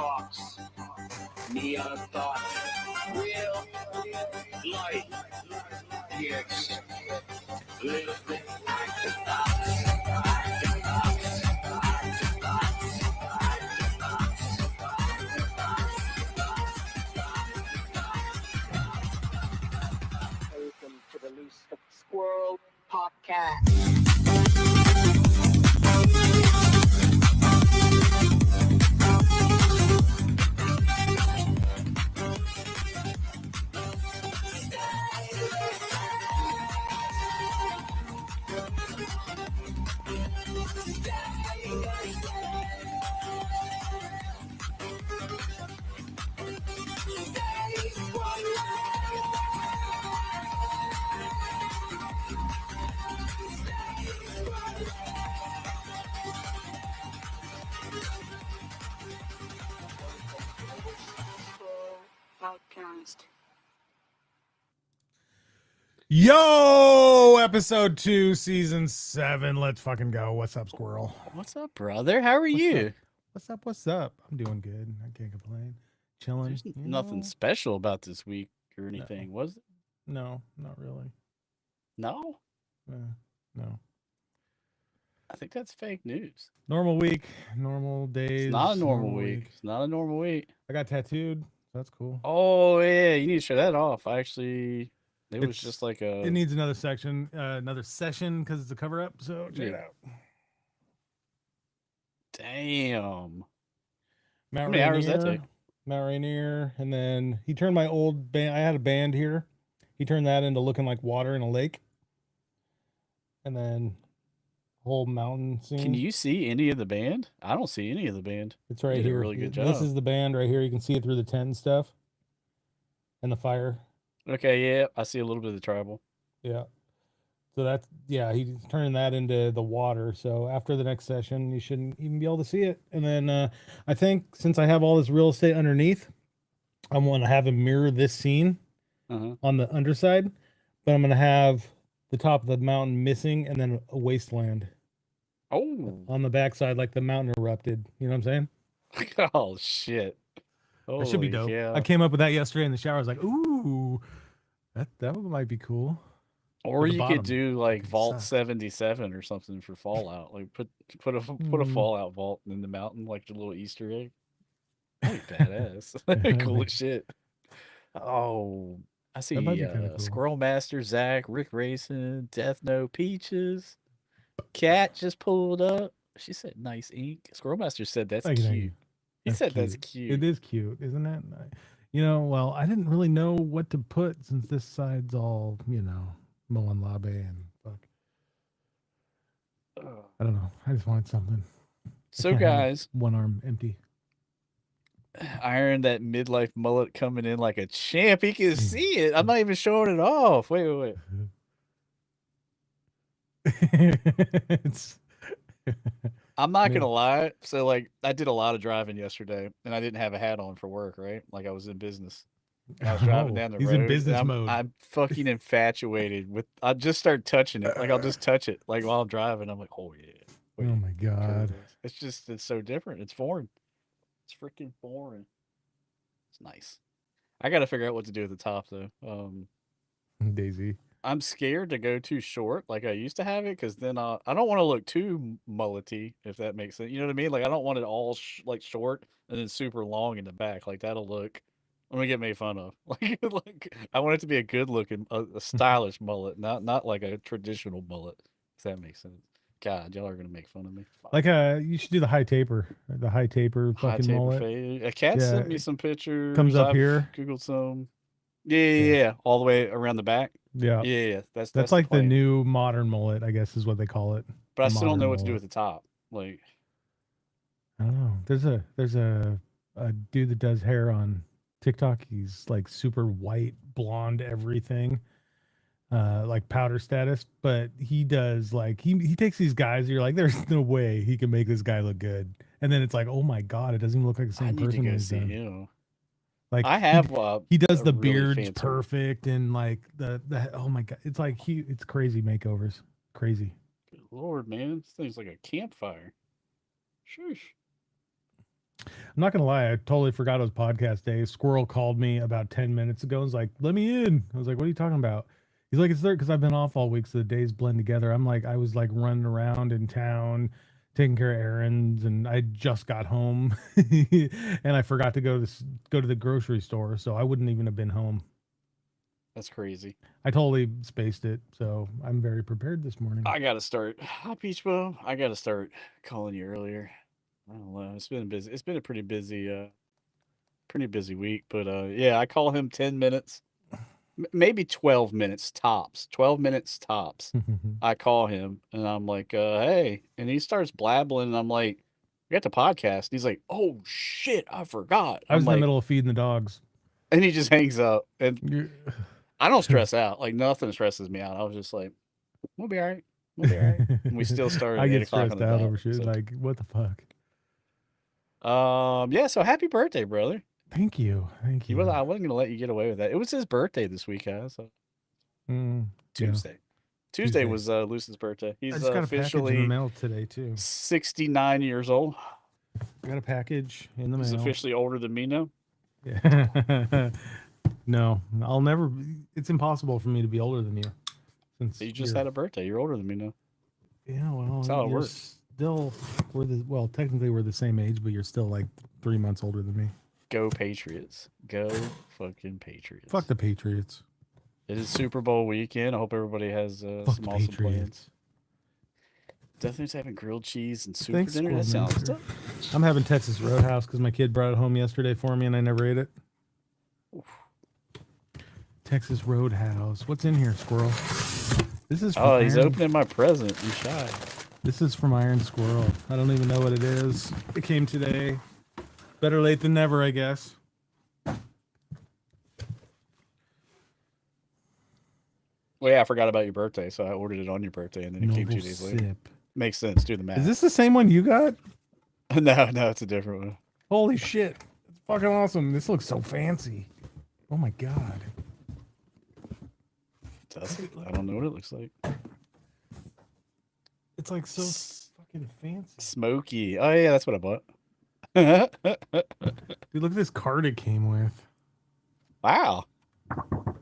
talks, neon thoughts, real life. Yes, little bit active thoughts, active thoughts, active thoughts, active thoughts, active thoughts. Welcome to the Lucid Squrl podcast. Podcast. Yo, episode 2, season 7. Let's fucking go. What's up, Squrl? What's up, brother? How are you? What's up? I'm doing good. I can't complain. Chilling. There's nothing special about this week or anything, was it? No, not really. No? No. I think that's fake news. Normal week, normal days. It's not a normal week. It's not a normal week. I got tattooed. That's cool. Oh, yeah. You need to show that off. It was just like a... It needs another session because it's a cover up. So check it out. Damn. Matt How many hours does that Rainier, take? Matt Rainier, and then he turned my old band. I had a band here. He turned that into looking like water in a lake. And then whole mountain scene. Can you see any of the band? I don't see any of the band. It's right You did a here. really good This job. is the band right here. You can see it through the tent and stuff. And the fire. Okay, yeah. I see a little bit of the tribal. Yeah. So that's, yeah, he's turning that into the water. So after the next session, you shouldn't even be able to see it. And then I think since I have all this real estate underneath, I want to have him mirror this scene on the underside. But I'm going to have the top of the mountain missing and then a wasteland. Oh. On the backside, like the mountain erupted. You know what I'm saying? Oh, shit. That should be dope. Yeah. I came up with that yesterday in the shower. I was like, ooh, that might be cool. Or the you bottom. could do like Vault Suck. 77 or something for Fallout. Like put a Fallout vault in the mountain, like the little Easter egg. That'd be badass. Cool as shit. Oh, I see That might be kinda cool. Squirrel Master, Zach, Rick Racing, Death Note, Peaches. Cat just pulled up. She said nice ink. Squirrel Master said that's Thank you, thank cute. you. He That's said that's cute. cute. It is cute, isn't it? You know, well, I didn't really know what to put since this side's all, Moen Labe and fuck. I don't know. I just wanted something. So Can't have guys, one arm empty. Iron that midlife mullet coming in like a champ. He can see it. I'm not even showing it off. Wait. It's I'm not gonna lie. So like I did a lot of driving yesterday and I didn't have a hat on for work, right? Like I was in business. I was driving down the he's road. in business and mode. I'm fucking infatuated with I just start touching it. Like I'll just touch it like while I'm driving. I'm like, oh yeah. Oh my god. It's so different. It's foreign. It's freaking foreign. It's nice. I gotta figure out what to do at the top though. Daisy. I'm scared to go too short like I used to have it because then I don't want to look too mullety, if that makes sense. You know what I mean? Like I don't want it all like short and then super long in the back. Like that'll look. I'm gonna get made fun of. Like I want it to be a good looking, a stylish mullet, not like a traditional mullet. If that makes sense. God, y'all are gonna make fun of me. Fuck. Like you should do the high taper. The high taper High fucking taper mullet. fade. A cat sent me some pictures. Comes up I've here. Googled some. Yeah. All the way around the back. Yeah. Yeah. That's like the plan. new modern mullet, I guess is what they call it. But I The still don't know modern what to do mullet. with the top. Like I don't know. There's a dude that does hair on TikTok. He's like super white, blonde, everything. Like powder status, but he does like he takes these guys. You're like, there's no way he can make this guy look good, and then it's like, oh my god, it doesn't even look like the I same need to person. go when he's see done. you. Like I have. he does a the really beards fancy- perfect and like the oh my god, it's like it's crazy makeovers, crazy. Good Lord, man, this thing's like a campfire. Shush. I'm not gonna lie, I totally forgot it was podcast day. Squirrel called me about 10 minutes ago and was like, "Let me in." I was like, "What are you talking about?" He's like, "It's there because I've been off all week, so the days blend together." I'm like, I was like running around in town, taking care of errands, and I just got home, and I forgot to go to the grocery store, so I wouldn't even have been home. That's crazy. I totally spaced it, so I'm very prepared this morning. I gotta start. Hi, Peach Bum. I gotta start calling you earlier. I don't know. It's been busy. It's been a pretty busy week. But yeah, I call him 10 minutes, maybe 12 minutes tops. 12 minutes tops. I call him and I'm like, hey, and he starts blabbling, and I'm like, we got the podcast. And he's like, oh shit, I forgot. I was I'm in the like, middle of feeding the dogs. and he just hangs up, and You're- I don't stress out. Like nothing stresses me out. I was just like, we'll be all right. We'll be all right. And we still started I at 8 get o'clock on stressed the out dot. over shit. So. Like, what the fuck? Yeah, so happy birthday, brother. Thank you. Thank you. I wasn't gonna let you get away with that. It was his birthday this week, guys. So Yeah. Tuesday. Tuesday was Lucid's birthday. I He's just got a package in the officially mail today too. 69 years old. I got a package in the He's mail. officially older than me now. Yeah. No, I'll never. It's impossible for me to be older than you. Since You just had a birthday. You're older than me now. Yeah, well, That's how it you're works. still technically we're the same age, but you're still like 3 months older than me. Go Patriots. Go fucking Patriots. Fuck the Patriots. It is Super Bowl weekend. I hope everybody has Fuck some the awesome Patriots. plans. Definitely having grilled cheese and super Thanks, dinner. That Squrl sounds Master. tough. I'm having Texas Roadhouse because my kid brought it home yesterday for me and I never ate it. Oof. Texas Roadhouse. What's in here, Squirrel? This is from Oh, he's Iron. opening my present. I'm shy. This is from Iron Squrl. I don't even know what it is. It came today. Better late than never, I guess. Well, yeah, I forgot about your birthday, so I ordered it on your birthday, and then it came 2 days later. Sip. Makes sense. Do the math. Is this the same one you got? No, it's a different one. Holy shit. It's fucking awesome. This looks so fancy. Oh my god. Does it? I don't know what it looks like. It's like so fucking fancy. Smoky. Oh yeah, that's what I bought. Dude, look at this card it came with. Wow,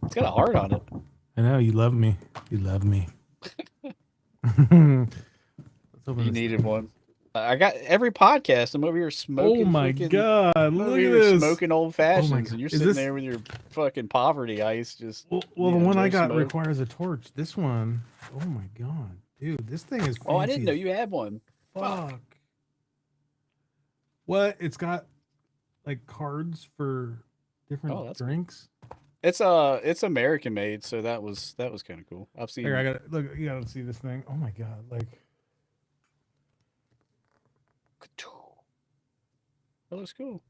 it's got a heart on it. I know, you love me. You love me. Let's open You this. needed one. I got every podcast. I'm over here smoking. Oh my freaking- god, I'm look over at here this. smoking old fashions, God. and you're Is sitting this- there with your fucking poverty ice. Just Well, Yeah, the one I no got smoke. requires a torch. This one, oh my god. Dude, this thing is fancy. oh, I didn't know you had one. Fuck. What? It's got like cards for different Oh, that's cool. drinks. It's American made, so that was kind of cool. I've seen. Here, I got look. You gotta see this thing. Oh my god! Like, That looks cool.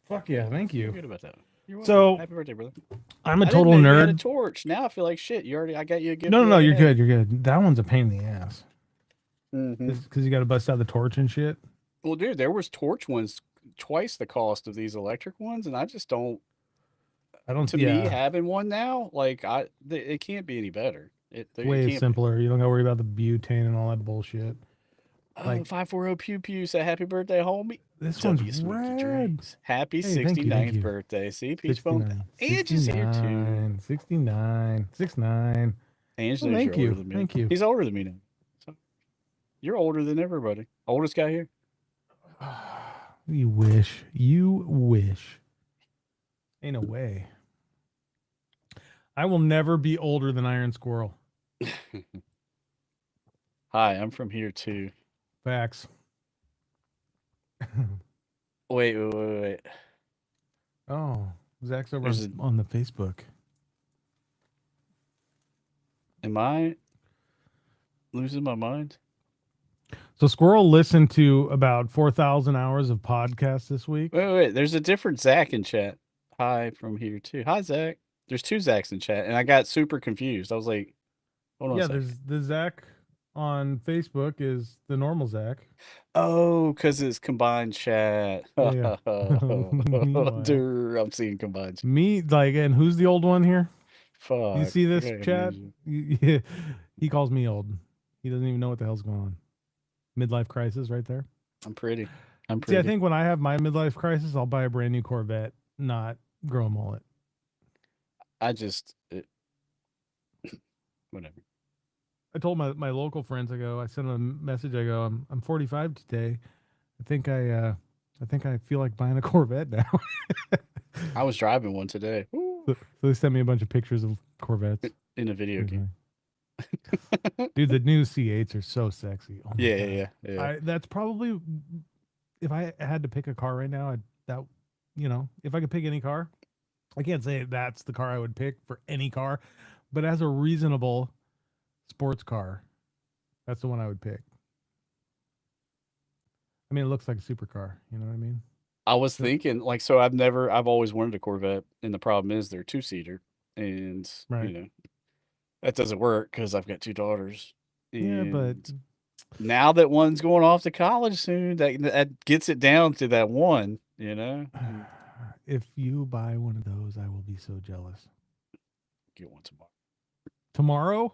fuck yeah! Thank Feel you. good about that. You're welcome. So, Happy birthday, brother. I'm a I didn't total know you had a nerd. torch. Now I feel like shit. I got you a gift. No, the no, other you're day. good. You're good. That one's a pain in the ass Mhm. because you got to bust out the torch and shit. Well, dude, there was torch ones twice the cost of these electric ones, and I just don't. I don't. To Yeah, me, having one now, like it can't be any better. It way can't simpler. You don't got to worry about the butane and all that bullshit. Be. like- 540 Pew Pew said happy birthday, homie. This W one's Smoky rad. Drinks. Happy Hey, thank you, 69th thank you. birthday. See, Peach Bone. 69, Ange is here too. 69, 69. Ange Well, knows thank you're you, older than me. thank you. He's older than me now. So you're older than everybody. Oldest guy here. You wish. You wish. Ain't no way. I will never be older than Iron Squrl. Hi, I'm from here too. Facts. Wait. Oh, Zach's over There's on the Facebook. Am I losing my mind? So Squrl listened to about 4,000 hours of podcasts this week. Wait. There's a different Zach in chat. Hi from here too. Hi, Zach. There's two Zachs in chat, and I got super confused. I was like, hold on Yeah, a second. there's the Zach on Facebook is the normal Zach. Oh, because it's combined chat. Yeah. Dude, I'm seeing combined chat. Me, like, and who's the old one here? Fuck. You see this I gotta chat? use it. He calls me old. He doesn't even know what the hell's going on. Midlife crisis right there. I'm pretty. I'm See, I pretty. think when I have my midlife crisis, I'll buy a brand new Corvette, not grow a mullet. I just whatever. I told my local friends, I sent them a message. I go, I'm 45 today. I think I feel like buying a Corvette now. I was driving one today. Woo. So they sent me a bunch of pictures of Corvettes. In a video game. Dude, the new C8s are so sexy. Oh my Yeah. God. That's probably, if I had to pick a car right now, if I could pick any car, I can't say that's the car I would pick for any car, but as a reasonable sports car, that's the one I would pick. I mean, it looks like a supercar. You know what I mean? I was thinking, like, so I've always wanted a Corvette, and the problem is they're 2-seater, and Right. that doesn't work because I've got 2 daughters. Yeah, but And now that one's going off to college soon, that gets it down to that one, if you buy one of those, I will be so jealous. Get one tomorrow. Tomorrow?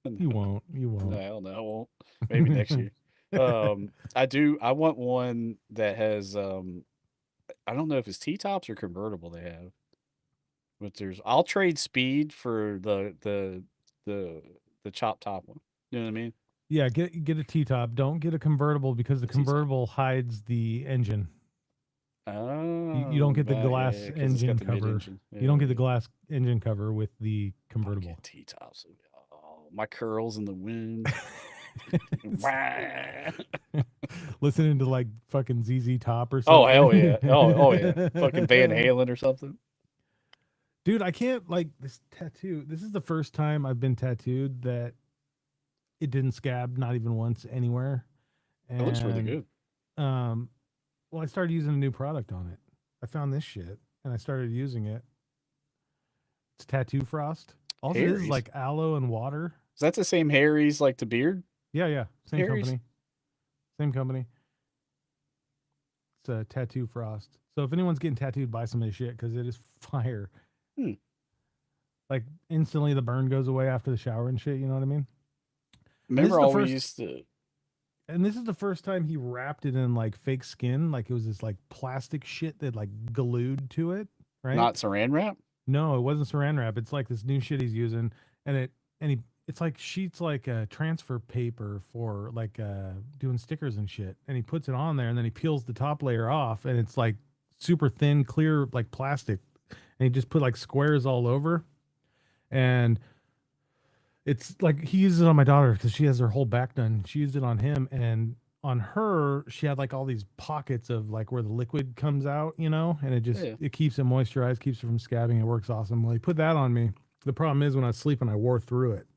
No. You won't. You No, won't. hell no, I won't. Maybe next year. I want one that has I don't know if it's T-tops or convertible they have. But I'll trade speed for the chop top one. You know what I mean? Yeah, get a T-top. Don't get a convertible because the convertible hides the engine. Oh, You don't get the right, glass 'cause it's engine got the cover. mid-engine. You don't get the Yeah. glass engine cover with the I'll convertible. get T-tops. Oh, my curls in the wind. Listening to like fucking ZZ Top or Oh something. hell yeah! Oh yeah! Fucking Van Halen or something. Dude, I can't like this tattoo. This is the first time I've been tattooed that it didn't scab, not even once anywhere. And It looks really good. Well, I started using a new product on it. I found this shit and I started using it. It's Tattoo Frost. All it is Harry's? like aloe and water. Is that the same Harry's like the beard? Yeah. Same Harry's? company. Same company. It's a Tattoo Frost. So if anyone's getting tattooed, buy some of this shit because it is fire. Like instantly the burn goes away after the shower and shit. You know what I mean? Remember all we used to. And this is the first time he wrapped it in like fake skin, like it was this like plastic shit that like glued to it, right? Not saran wrap? No, it wasn't saran wrap. It's like this new shit he's using, and it's like sheets like transfer paper for like doing stickers and shit. And he puts it on there, and then he peels the top layer off, and it's like super thin, clear like plastic, and he just put like squares all over, and it's like he uses it on my daughter because she has her whole back done. She used it on him, and on her, she had like all these pockets of like where the liquid comes out, and it just it keeps it moisturized, keeps it from scabbing. It works awesome. Well, he put that on me. The problem is when I was sleeping, I wore through it.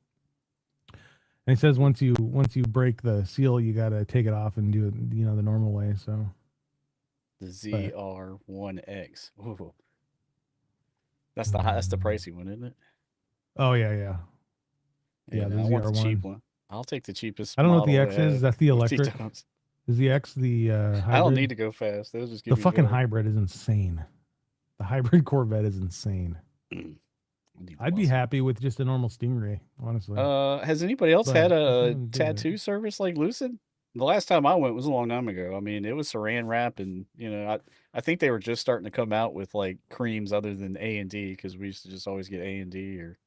And he says once you break the seal, you got to take it off and do it, the normal way. So the ZR1X. Ooh. That's the pricey one, isn't it? Oh yeah. Yeah, the I want the ZR1. cheap one. I'll take the cheapest. I don't know what the X is. Is that the electric? Is the X the hybrid? I don't need to go fast. They'll just give the fucking hybrid is insane. The hybrid Corvette is insane. I'd be happy with just a normal Stingray, honestly. Has anybody else had a tattoo service like Lucid? The last time I went was a long time ago. I mean, it was saran wrap, and I think they were just starting to come out with like creams other than A&D because we used to just always get A&D or.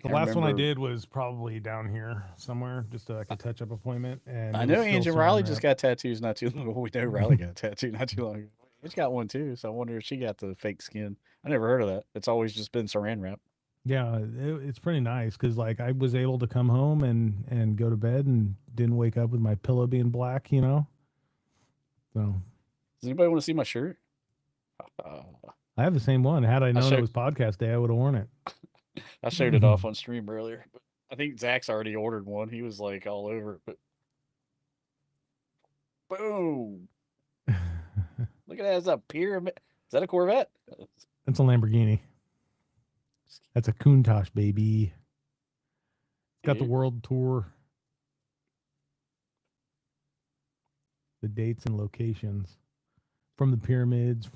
The last one I did was probably down here somewhere, just like a touch-up appointment. And I know Angie Riley just got tattoos not too long ago. We know Riley got a tattoo not too long ago. She's got one too, so I wonder if she got the fake skin. I never heard of that. It's always just been saran wrap. Yeah, it's pretty nice because like I was able to come home and go to bed and didn't wake up with my pillow being black, So, does anybody want to see my shirt? I have the same one. Had I known it was podcast day, I would have worn it. I showed it off on stream earlier, but I think Zach's already ordered one. He was like all over it, but boom! Look at that! It's a pyramid. Is that a Corvette? That's a Lamborghini. That's a Countach, baby. It's got the world tour, the dates and locations from the pyramids.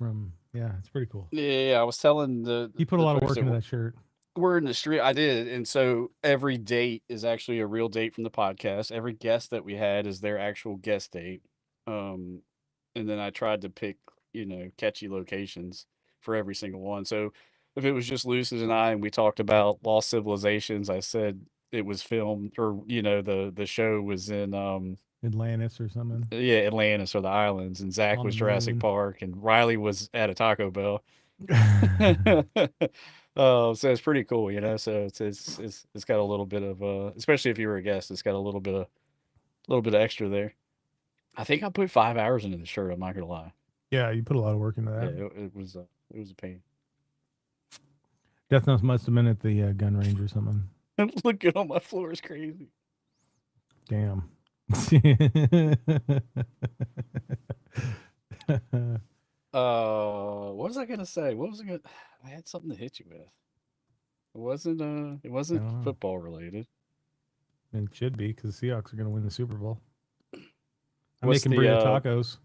It's pretty cool. Yeah. I was telling he put a lot of work into that shirt. We're in the street. I did. And so every date is actually a real date from the podcast. Every guest that we had is their actual guest date. and then I tried to pick, catchy locations for every single one. So if it was just Lucid and I, and we talked about Lost Civilizations, I said it was filmed, or the show was in Atlantis or something yeah, Atlantis or the islands, and Zach on was the Jurassic moon. Park, and Riley was at a Taco Bell. So it's pretty cool, So it's got a little bit of especially if you were a guest, it's got a little bit of extra there. I think I put 5 hours into the shirt. I'm not gonna lie. Yeah, you put a lot of work into Yeah, that. it was a pain. Death Notes must have been at the gun range or something. Look good on my floor is crazy. Damn. What was I gonna say? What was I gonna? I had something to hit you with. It I wasn't don't know. football related. It should be because the Seahawks are going to win the Super Bowl. I'm What's making the burrito tacos.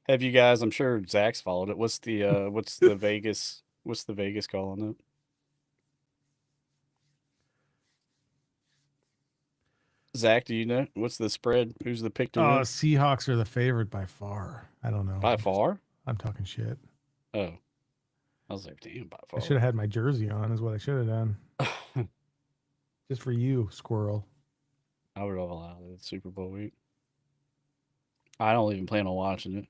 Have you guys? I'm sure Zach's followed it. What's the Vegas? What's the Vegas call on it? Zach, do you know what's the spread? Who's the pick to win Seahawks are the favorite by far. I don't know. by far? I'm talking shit. Oh, I was like, damn, by I far. should have had my jersey on. Is what I should have done. Just for you, Squrl. I would have allowed it. It's Super Bowl week. I don't even plan on watching it.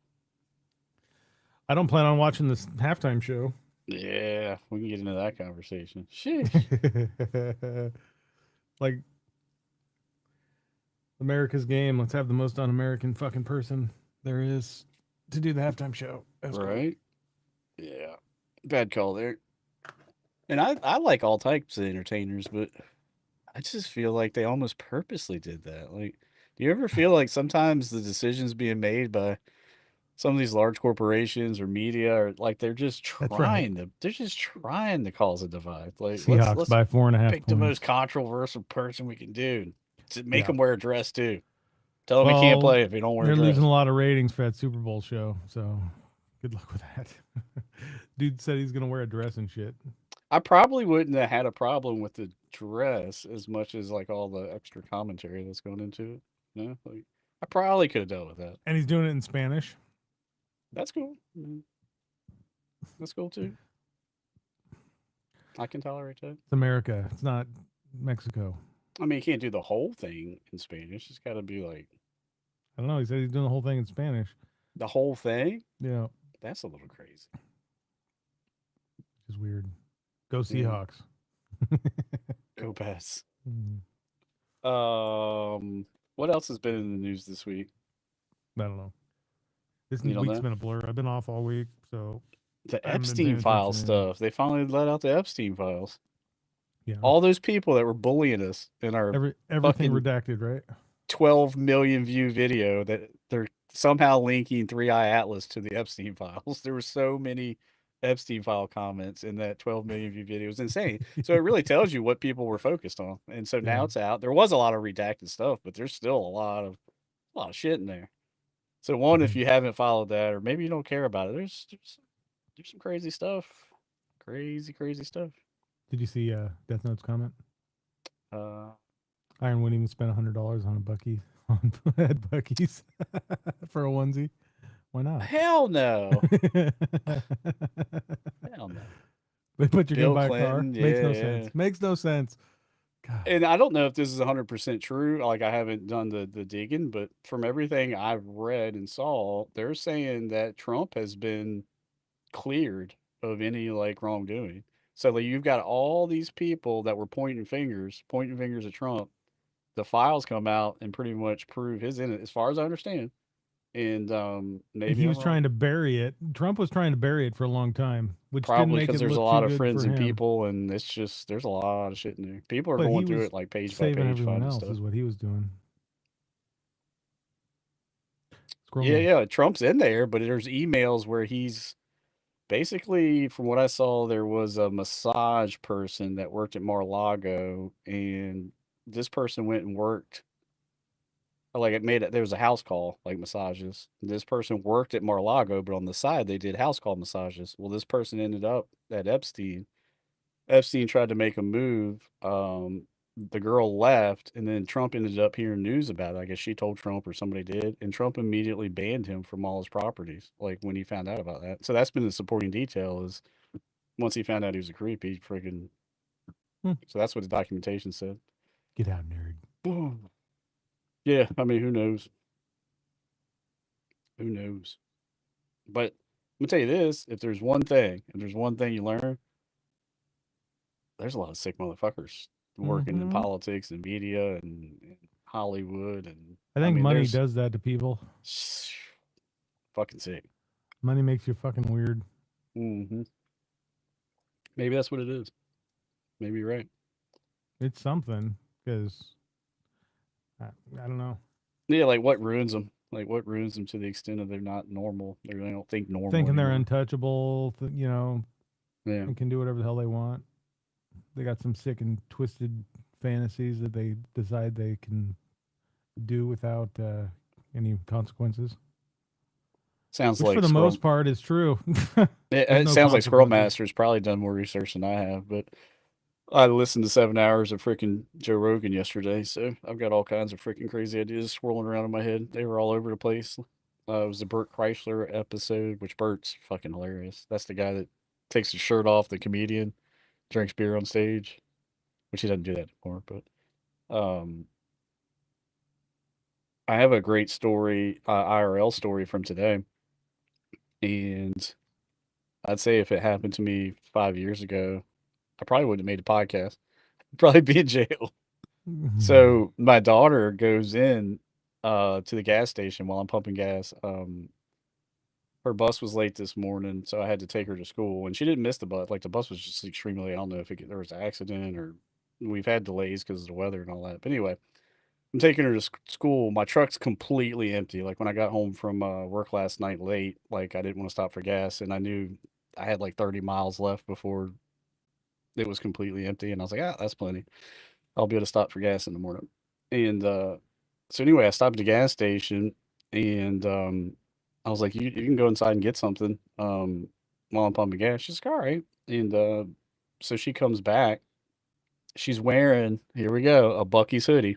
I don't plan on watching this halftime show. Yeah, we can get into that conversation. Sheesh. Like America's game. Let's have the most un-American fucking person there is to do the halftime show. That's cool. Right? Yeah. Bad call there. And I like all types of entertainers, but I just feel like they almost purposely did that. Like, do you ever feel like sometimes the decisions being made by some of these large corporations or media are like they're just That's right. trying to cause a divide. Like Seahawks let's by 4.5 pick the points. most controversial person we can do. Make Yeah. them wear a dress too. Tell them he Well, can't play if he don't wear a They're dress. losing a lot of ratings for that Super Bowl show, so good luck with that. Dude said he's gonna wear a dress and shit. I probably wouldn't have had a problem with the dress as much as like all the extra commentary that's going into it. No, like I probably could have dealt with that. And he's doing it in Spanish. That's cool. That's cool too. I can tolerate that. It's America. It's not Mexico. I mean, you can't do the whole thing in Spanish. It's got to be like I don't know. He said he's doing the whole thing in Spanish. the whole thing. Yeah, That's a little crazy. which is weird. Go Yeah. Seahawks. Go Pats. Mm, What else has been in the news this week? I don't know. This You don't week's know? been a blur. I've been off all week, so The I haven't been Epstein paying file attention. stuff. They finally let out the Epstein files. yeah. All those people that were bullying us in our Everything fucking redacted, right? 12 million view video that they're somehow linking Three Eye Atlas to the Epstein files. There were so many Epstein file comments in that 12 million view video. It was insane. So it really tells you what people were focused on. And so now Yeah. it's out. There was a lot of redacted stuff, but there's still a lot of shit in there. So one, if Mhm. you haven't followed that, or maybe you don't care about it, there's some crazy stuff. Crazy stuff. Did you see Death Note's comment? Uh, Iron wouldn't even spend $100 on a Bucky on at Bucky's for a onesie. Why not? hell no. Hell no. But you're Bill gonna buy a Clinton, car? Makes no yeah. sense. Makes no sense. God. And I don't know if this is 100% true. Like, I haven't done the digging, but from everything I've read and saw, they're saying that Trump has been cleared of any like wrongdoing. So like, you've got all these people that were pointing fingers at Trump. The files come out and pretty much prove his innocence, as far as I understand. And And maybe he I'm was wrong. trying to bury it. Trump was trying to bury it for a long time, which didn't Probably make because it there's a look lot too of good friends for and him. people, and it's just there's a lot of shit in there. People are But he going through was it like page by saving page, everyone finding else stuff. is what he was doing. Scroll Yeah, man. yeah. Trump's in there, but there's emails where he's basically, from what I saw, there was a massage person that worked at Mar-a-Lago, and this person went and worked, or like there was a house call, like massages. This person worked at Mar-a-Lago, but on the side they did house call massages. Well, this person ended up at Epstein. Epstein tried to make a move. the girl left, and then Trump ended up hearing news about it. I guess she told Trump or somebody did, and Trump immediately banned him from all his properties. Like when he found out about that. So that's been the supporting detail is once he found out he was a creep, he freaking. Hmm. So that's what the documentation said. Get out, nerd. Yeah, I mean, who knows? Who knows? But I'm gonna tell you this: if there's one thing, you learn, there's a lot of sick motherfuckers working in Mhm. politics and media and Hollywood, and I I think mean, money there's does that to people. fucking sick. Money makes you fucking weird. Hmm. Maybe that's what it is. Maybe you're right. It's something because I don't know. Yeah, like what ruins them? Like what ruins them to the extent of they're not normal? They don't think normal Thinking they're anymore. untouchable, Yeah. and can do whatever the hell they want. They got some sick and twisted fantasies that they decide they can do without any consequences. Sounds Which, like for the Squirrel. most part, is true. It, There's it no sounds like Squirrel consequences. Master's probably done more research than I have, but I listened to 7 hours of freaking Joe Rogan yesterday, so I've got all kinds of freaking crazy ideas swirling around in my head. They were all over the place. It was the Burt Kreischer episode, which Burt's fucking hilarious. That's the guy that takes his shirt off, the comedian, drinks beer on stage, which he doesn't do that anymore. But I have a great story, IRL story from today, and I'd say if it happened to me 5 years ago, I probably wouldn't have made a podcast. I'd probably be in jail. So my daughter goes in to the gas station while I'm pumping gas. Her bus was late this morning, so I had to take her to school, and she didn't miss the bus. Like the bus was just extremely late. I don't know if there was an accident or we've had delays because of the weather and all that. But anyway, I'm taking her to school. My truck's completely empty. Like when I got home from work last night late, like I didn't want to stop for gas, and I knew I had like 30 miles left before it was completely empty, and I was like, ah, that's plenty. I'll be able to stop for gas in the morning. And so anyway, I stopped at the gas station and I was like, you can go inside and get something while I'm pumping gas. She's like, all right. And so she comes back. She's wearing, here we go, a Bucky's hoodie.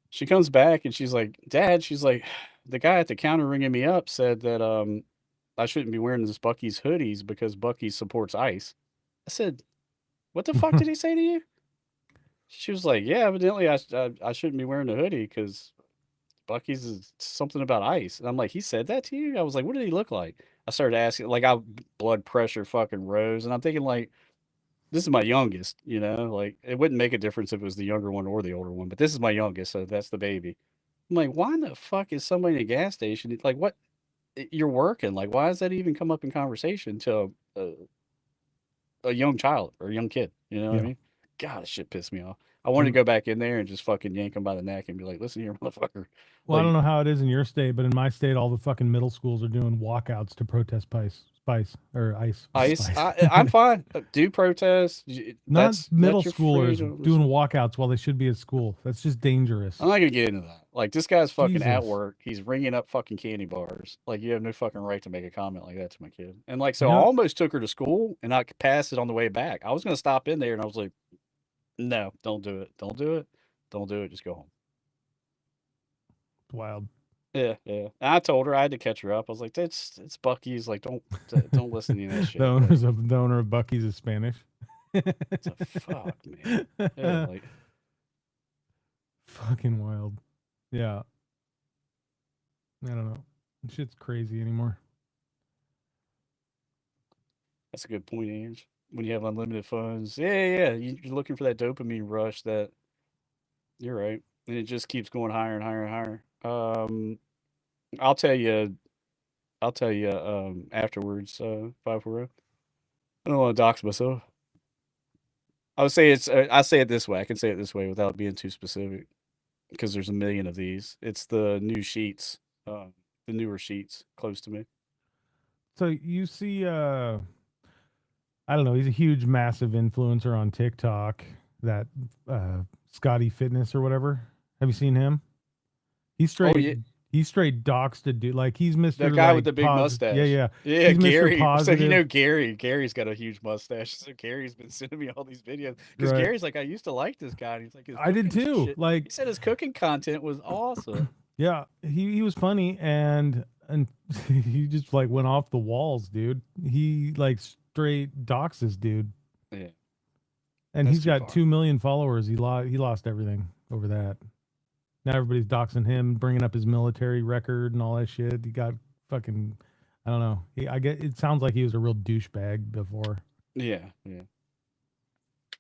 She comes back and she's like, Dad, she's like, the guy at the counter ringing me up said that I shouldn't be wearing this Bucky's hoodies because Bucky's supports ICE. I said, what the fuck did he say to you? She was like, "Yeah, evidently I shouldn't be wearing a hoodie because Bucky's is something about ice." And I'm like, "He said that to you?" I was like, "What did he look like?" I started asking, like, blood pressure fucking rose, and I'm thinking like, this is my youngest, like it wouldn't make a difference if it was the younger one or the older one, but this is my youngest, so that's the baby. I'm like, why in the fuck is somebody in a gas station like what? You're working, like, why does that even come up in conversation to a young child or a young kid? You know what I Yeah. mean? God, that shit pissed me off. I wanted to go back in there and just fucking yank him by the neck and be like, "Listen here, motherfucker." Well, I don't Like know how it is in your state, but in my state, all the fucking middle schools are doing walkouts to protest spice or ice ice, spice. I'm fine. Do protest. Not That's middle your schoolers freedom. doing walkouts while they should be at school. That's just dangerous. I'm not gonna get into that. Like this guy's fucking at Jesus. work. He's ringing up fucking candy bars. Like you have no fucking right to make a comment like that to my kid. And like so, You I know, almost took her to school and I passed it on the way back. I was gonna stop in there and I was like, "No, don't do it. Don't do it. Don't do it. Just go home." it's wild. Yeah, yeah. And I told her I had to catch her up. I was like, it's Bucky's. Like, don't listen to any of that shit. Like, The owner of Bucky's is Spanish. it's a fuck, man. Yeah, like Fucking wild. Yeah. I don't know. Shit's crazy anymore. that's a good point, Ange. When you have unlimited funds, yeah. You're looking for that dopamine rush. That you're right, and it just keeps going higher and higher and higher. I'll tell you. I'll tell you afterwards. 540. I don't want to dox myself. I would say it's. I say it this way. I can say it this way without being too specific. Because there's a million of these. It's the new sheets, the newer sheets close to me. So you see I don't know, he's a huge massive influencer on TikTok, that Scotty Fitness or whatever. Have you seen him? He's Oh straight yeah, He straight doxed a dude. Like he's Mr. The guy like with the big positive. Yeah, mustache. yeah. Yeah, He's Mr. Gary. So you Positive. know Gary. Gary's got a huge mustache. So Gary's been sending me all these videos because Right. Gary's like, I used to like this guy. And he's like, his I did cooking too. shit. Like He said his cooking content was awesome. yeah, he was funny and he just like went off the walls, dude. He like straight doxed this dude. Yeah. And That's he's too got far. 2 million followers. He lost everything over that. Now everybody's doxing him, bringing up his military record and all that shit. He got fucking, I don't know. I get it sounds like he was a real douchebag before. Yeah, yeah.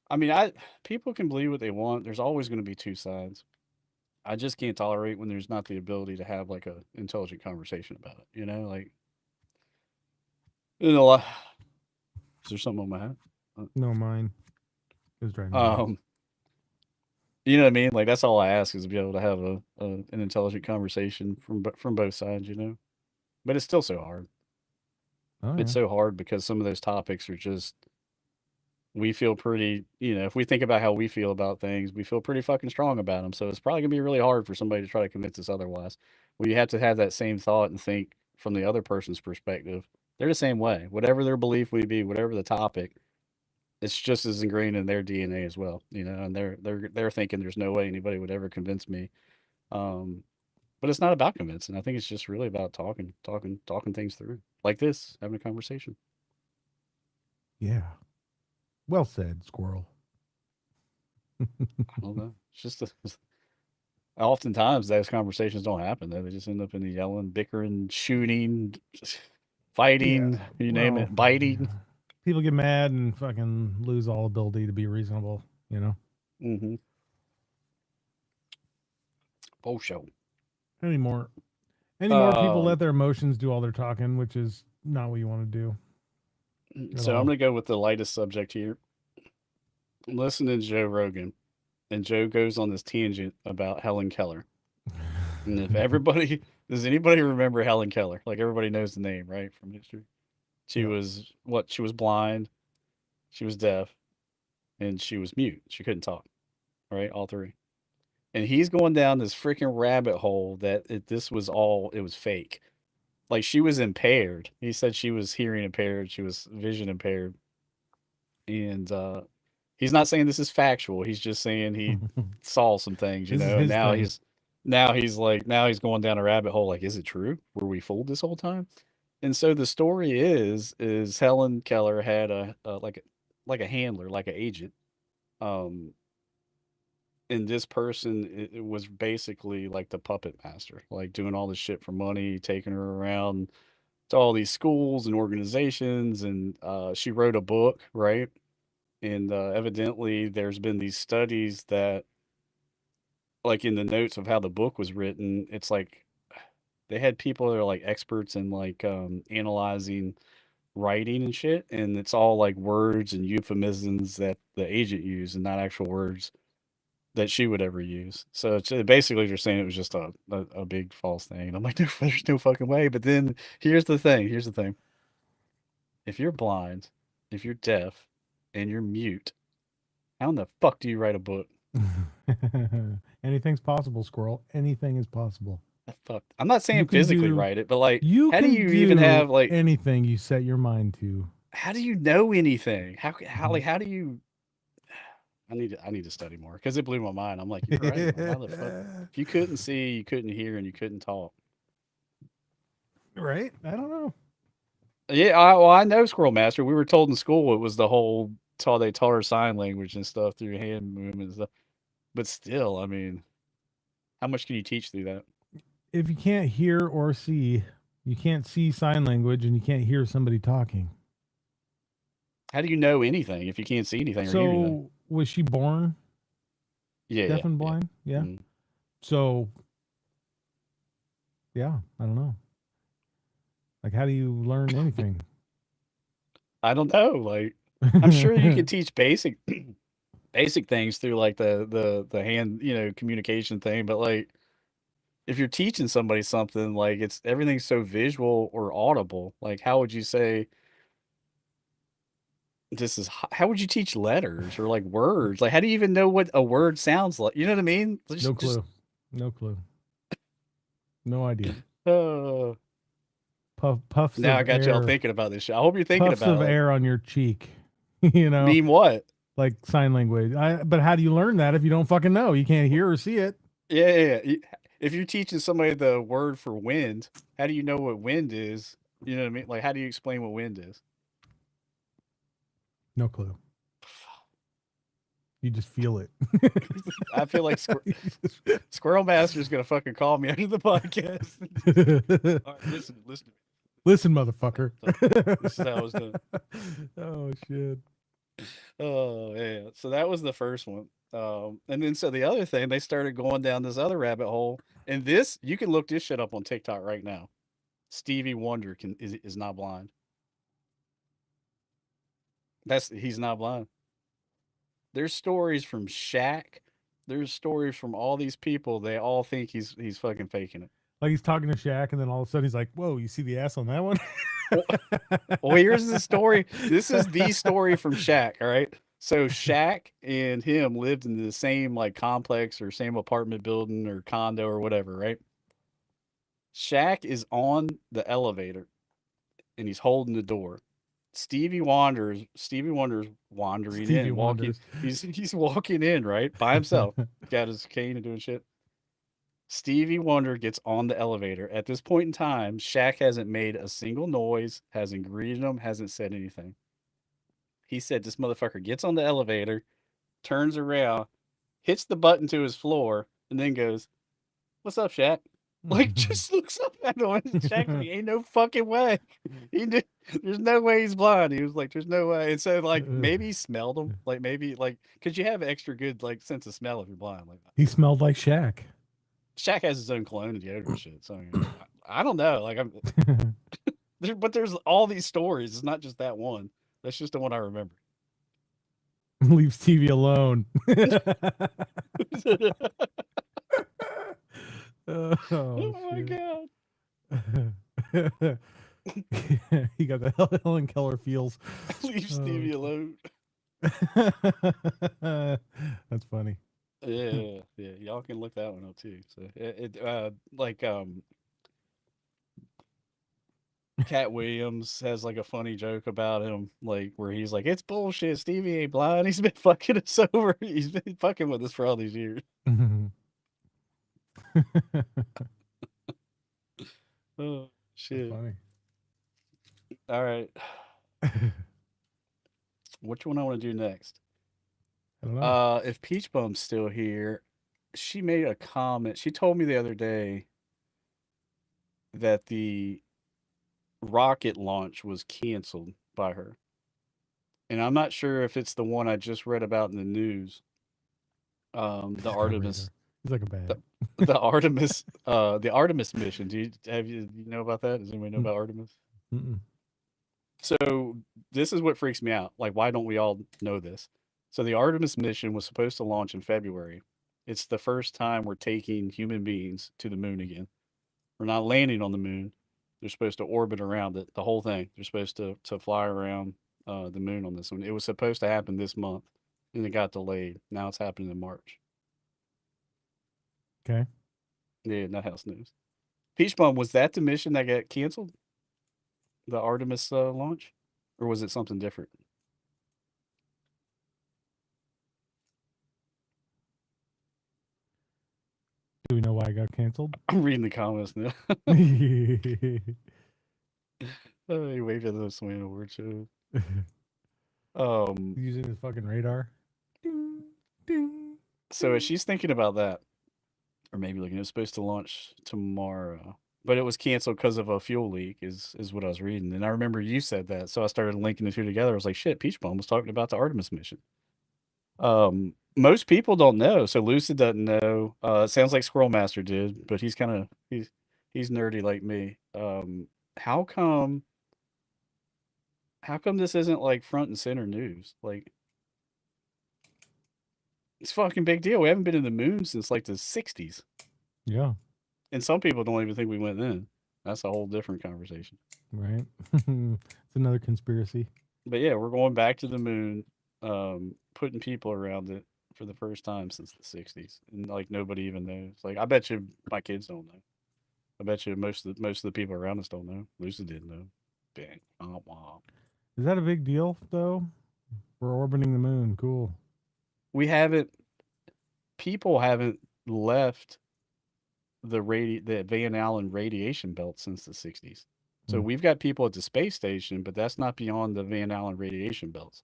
I mean, people can believe what they want. There's always going to be two sides. I just can't tolerate when there's not the ability to have like a intelligent conversation about it. You know, like is there something on my hat? No, mine. It was driving me nuts. You know what I mean? Like that's all I ask is to be able to have an intelligent conversation from both sides. You know, but it's still so hard. Oh, It's yeah. so hard because some of those topics are just we feel pretty. You know, if we think about how we feel about things, we feel pretty fucking strong about them. So it's probably gonna be really hard for somebody to try to convince us otherwise. Well, you have to have that same thought and think from the other person's perspective. They're the same way. Whatever their belief may be, whatever the topic, it's just as ingrained in their DNA as well, you know, and they're thinking there's no way anybody would ever convince me. Um, but it's not about convincing. I think it's just really about talking things through. Like this, having a conversation. Yeah. Well said, Squirrel. I don't know. It's just oftentimes those conversations don't happen though. They just end up in the yelling, bickering, shooting, fighting, you name it, biting. Yeah. People get mad and fucking lose all ability to be reasonable, you know? Mm-hmm. Oh, show. Any more people Um, let their emotions do all their talking, which is not what you want to do. so all. I'm gonna go with the lightest subject here. Listen to Joe Rogan, and Joe goes on this tangent about Helen Keller. And if everybody does anybody remember Helen Keller? Like everybody knows the name, right, from history. She Yeah. was what? She was blind, she was deaf, and she was mute. She couldn't talk. Right, all three. And he's going down this freaking rabbit hole that this was all it was fake. Like she was impaired. He said she was hearing impaired, she was vision impaired, and he's not saying this is factual. He's just saying he saw some things, you This is know, and his thing. now he's going down a rabbit hole like, is it true? Were we fooled this whole time? And so the story is Helen Keller had like a handler, like an agent. Um and this person it was basically like the puppet master, like doing all this shit for money, taking her around to all these schools and organizations, and she wrote a book, right? And evidently there's been these studies that like in the notes of how the book was written, it's like they had people that are like experts in like analyzing writing and shit, and it's all like words and euphemisms that the agent used and not actual words that she would ever use. So it's basically they're saying it was just a big false thing. And I'm like, no, there's no fucking way. But then here's the thing. Here's the thing. If you're blind, if you're deaf, and you're mute, how in the fuck do you write a book? Anything's possible, Squirrel. Anything is possible. I'm not saying physically write it, but like, You how do can you even have like, anything you set your mind to. how do you know anything? How do you? I need to study more because it blew my mind. I'm like, you're right. Like, how the fuck? If you couldn't see, you couldn't hear, and you couldn't talk. Right? I don't know. Yeah, I know Squirrel Master. We were told in school it was the whole they taught her sign language and stuff through hand movement and stuff. But still, I mean, how much can you teach through that? If you can't hear or see, you can't see sign language and you can't hear somebody talking. How do you know anything if you can't see anything or hear anything? So, was she born Yeah, deaf and blind? Yeah. Mhm. So, yeah, I don't know. Like, how do you learn anything? I don't know. Like, I'm sure you can teach basic things through like the hand, you know, communication thing, but like if you're teaching somebody something, like it's everything's so visual or audible. Like how would you say how would you teach letters or like words? Like how do you even know what a word sounds like? You know what I mean? No clue. No clue. No idea. Puffs Now of I got y'all air. thinking about this shit. I hope you're thinking Puffs about of it. air on your cheek. You know, Mean what? like sign language. But how do you learn that if you don't fucking know? You can't hear or see it. Yeah. If you're teaching somebody the word for wind, how do you know what wind is? You know what I mean? Like, how do you explain what wind is? No clue. You just feel it. I feel like Squirrel Master's gonna fucking call me after the podcast. All right, listen. Listen, motherfucker. This is how it's done. Oh shit. Oh yeah. So that was the first one. And then so the other thing, they started going down this other rabbit hole. And this, you can look this shit up on TikTok right now. Stevie Wonder is not blind. He's not blind. There's stories from Shaq. There's stories from all these people. They all think he's fucking faking it. Like he's talking to Shaq, and then all of a sudden he's like, "Whoa, you see the ass on that one?" Well, here's the story. This is the story from Shaq. All right. So Shaq and him lived in the same like complex or same apartment building or condo or whatever, right? Shaq is on the elevator and he's holding the door. Stevie Wonder's wandering Stevie in, walking. Wonders. He's walking in, right? By himself. Got his cane and doing shit. Stevie Wonder gets on the elevator. At this point in time, Shaq hasn't made a single noise, hasn't greeted him, hasn't said anything. He said this motherfucker gets on the elevator, turns around, hits the button to his floor, and then goes, "What's up, Shaq?" Like, just looks up at him. And Shaq, ain't no fucking way. There's no way he's blind. He was like, there's no way. And so, like, maybe he smelled him. Like, maybe, like, because you have extra good, like, sense of smell if you're blind. Like, He smelled like Shaq. Shaq has his own cologne and deodorant and shit. So I don't know. Like but there's all these stories. It's not just that one. That's just the one I remember. Leave Stevie alone. Oh my god. He got the Helen Keller feels. Leave Stevie alone. That's funny. Yeah. Y'all can look that one up too. So Cat Williams has like a funny joke about him, like where he's like, "It's bullshit. Stevie ain't blind. He's been fucking us over. He's been fucking with us for all these years." Oh shit! Funny. All right, which one I want to do next? I don't know. If Peach Bum's still here, she made a comment. She told me the other day that the rocket launch was canceled by her. And I'm not sure if it's the one I just read about in the news. The Artemis, He's like a bad. the Artemis mission. Do you know about that? Does anybody know about Artemis? Mm-mm. So this is what freaks me out. Like, why don't we all know this? So the Artemis mission was supposed to launch in February. It's the first time we're taking human beings to the moon again. We're not landing on the moon. They're supposed to orbit around it, the whole thing. They're supposed to fly around the moon on this one. It was supposed to happen this month, and it got delayed. Now it's happening in March. Okay. Yeah, not house news. Peach Bum, was that the mission that got canceled? The Artemis launch? Or was it something different? Do we know why it got canceled? I'm reading the comments now. Oh, he waved at those swing award shows. Using his fucking radar. Ding, ding, So as she's thinking about that, or maybe looking, it was supposed to launch tomorrow, but it was canceled because of a fuel leak, is what I was reading. And I remember you said that, so I started linking the two together. I was like, shit, Peach Bum was talking about the Artemis mission. Most people don't know, so Lucid doesn't know. It sounds like Squirrel Master did, but he's nerdy like me. How come this isn't like front and center news? Like, it's a fucking big deal. We haven't been to the moon since like the 60s. Yeah. And some people don't even think we went then. That's a whole different conversation. Right. It's another conspiracy. But yeah, we're going back to the moon, putting people around it for the first time since the 60s. And like nobody even knows. Like, I bet you my kids don't know. I bet you most of the people around us don't know. Lucid didn't know. Bang. Wow. Is that a big deal though? We're orbiting the moon. Cool. We haven't. People haven't left the Van Allen radiation belt since the 60s. So Hmm. we've got people at the space station, but that's not beyond the Van Allen radiation belts.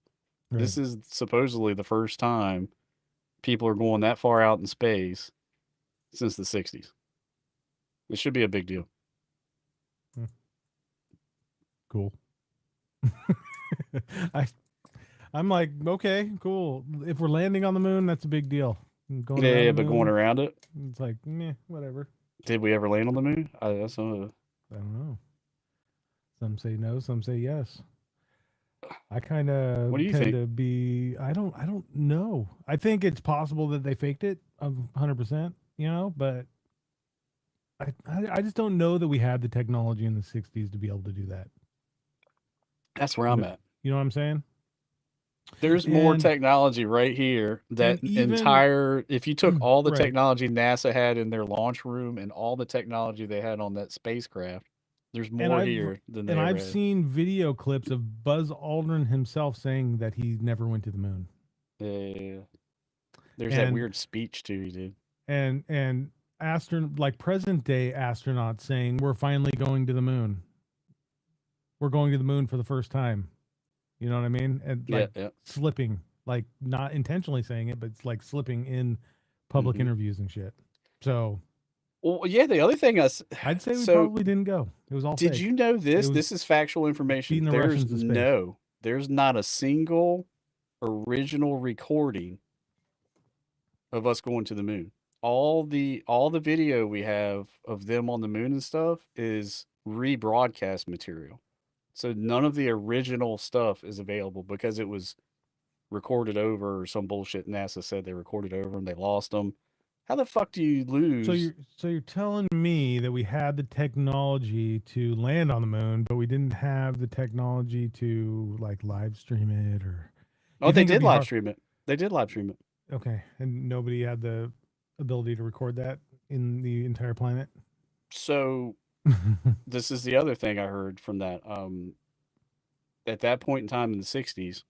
Right. This is supposedly the first time people are going that far out in space since the 60s. It should be a big deal. Cool. I'm like, okay, cool. If we're landing on the moon, that's a big deal. Going around Yeah, the but moon, going around it. it's like, meh, whatever. Did we ever land on the moon? I don't know. Some say no, some say yes. I kind of What do you tend think? to be. I don't know. I think it's possible that they faked it, 100%. You know, but I just don't know that we had the technology in the '60s to be able to do that. That's where I'm at. You know what I'm saying? There's more And technology right here. That even if you took all the right, technology NASA had in their launch room and all the technology they had on that spacecraft, there's and more here than they ever I've had. seen video clips of Buzz Aldrin himself saying that he never went to the moon. Yeah. There's that weird speech too he did. And like present day astronauts saying we're finally going to the moon. We're going to the moon for the first time. You know what I mean? And like slipping, like not intentionally saying it, but it's like slipping in public interviews and shit. So, well, yeah. The other thing I'd say we probably didn't go. It was all. Did fake. you know this? This is factual information. There's not a single original recording of us going to the moon. All the video we have of them on the moon and stuff is rebroadcast material. So none of the original stuff is available because it was recorded over or some bullshit NASA said they recorded over and they lost them. How the fuck do you lose? So you're telling me that we had the technology to land on the moon, but we didn't have the technology to like live stream it or? Oh, they did live stream it. They did live stream it. Okay, and nobody had the ability to record that in the entire planet. So this is the other thing I heard from that. At that point in time in the 60s,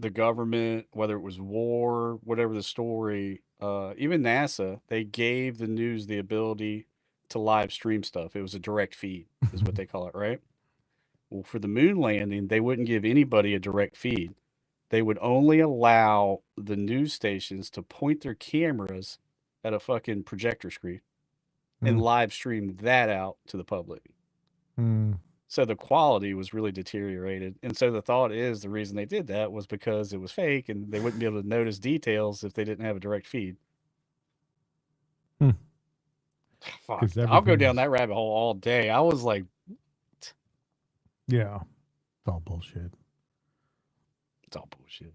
the government, whether it was war, whatever the story, even NASA, they gave the news the ability to live stream stuff. It was a direct feed, is what they call it, right? Well, for the moon landing, they wouldn't give anybody a direct feed. They would only allow the news stations to point their cameras at a fucking projector screen and live stream that out to the public. So the quality was really deteriorated. And so the thought is the reason they did that was because it was fake and they wouldn't be able to notice details if they didn't have a direct feed. Fuck. I'll go down that rabbit hole all day. I was like, yeah, it's all bullshit. It's all bullshit.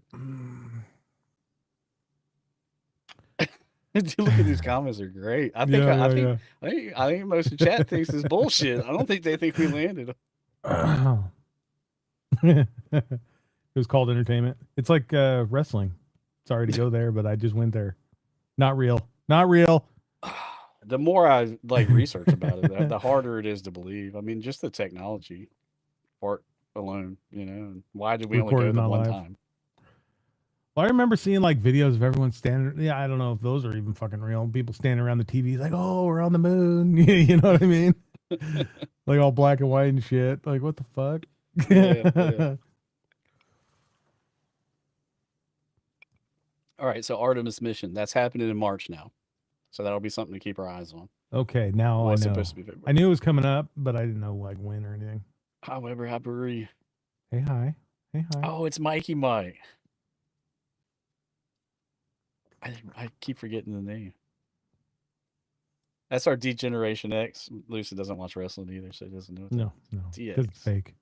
Look at these comments; are great. I think I think most of the chat thinks it's bullshit. I don't think they think we landed. It was called entertainment. It's like wrestling. Sorry to go there, but I just went there. Not real. Not real. The more I like research about it, the harder it is to believe. I mean, just the technology part alone, you know. Why did we only go the one time? Well, I remember seeing like videos of everyone standing. Yeah, I don't know if those are even fucking real. People standing around the TV like, "Oh, we're on the moon." You know what I mean? Like all black and white and shit. Like, what the fuck? Yeah. All right, so Artemis mission that's happening in March now, so that'll be something to keep our eyes on. Okay, now I know. Supposed to be February. I knew it was coming up, but I didn't know like when or anything. However, how are you? Hey, hi. Hey, hi. Oh, it's Mikey Mike. I keep forgetting the name. That's our D-Generation X. Lucid doesn't watch wrestling either, so he doesn't know. No, because it's fake.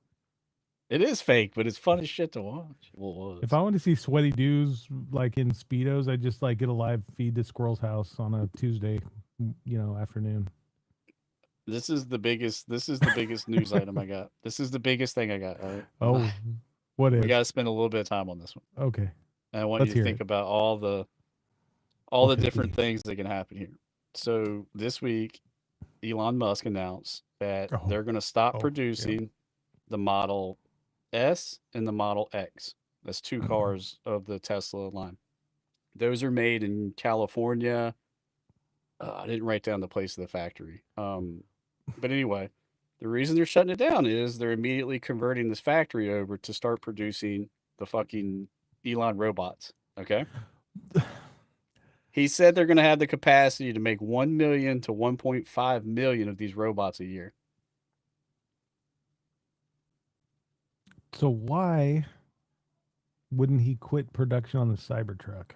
It is fake, but it's fun as shit to watch. Well, if I want to see sweaty dudes like in Speedos, I just like get a live feed to Squirrel's house on a Tuesday, afternoon. This is the biggest news item I got. This is the biggest thing I got. All right. Oh, what is? We got to spend a little bit of time on this one. Okay. And I want you to think about all the different things that can happen here. So this week, Elon Musk announced that Oh, they're going to stop yeah. producing the Model S and the Model X. That's two cars of the Tesla line. Those are made in California. I didn't write down the place of the factory. But anyway, the reason they're shutting it down is they're immediately converting this factory over to start producing the fucking Elon robots. Okay. He said they're going to have the capacity to make 1 million to 1.5 million of these robots a year. So why wouldn't he quit production on the Cybertruck?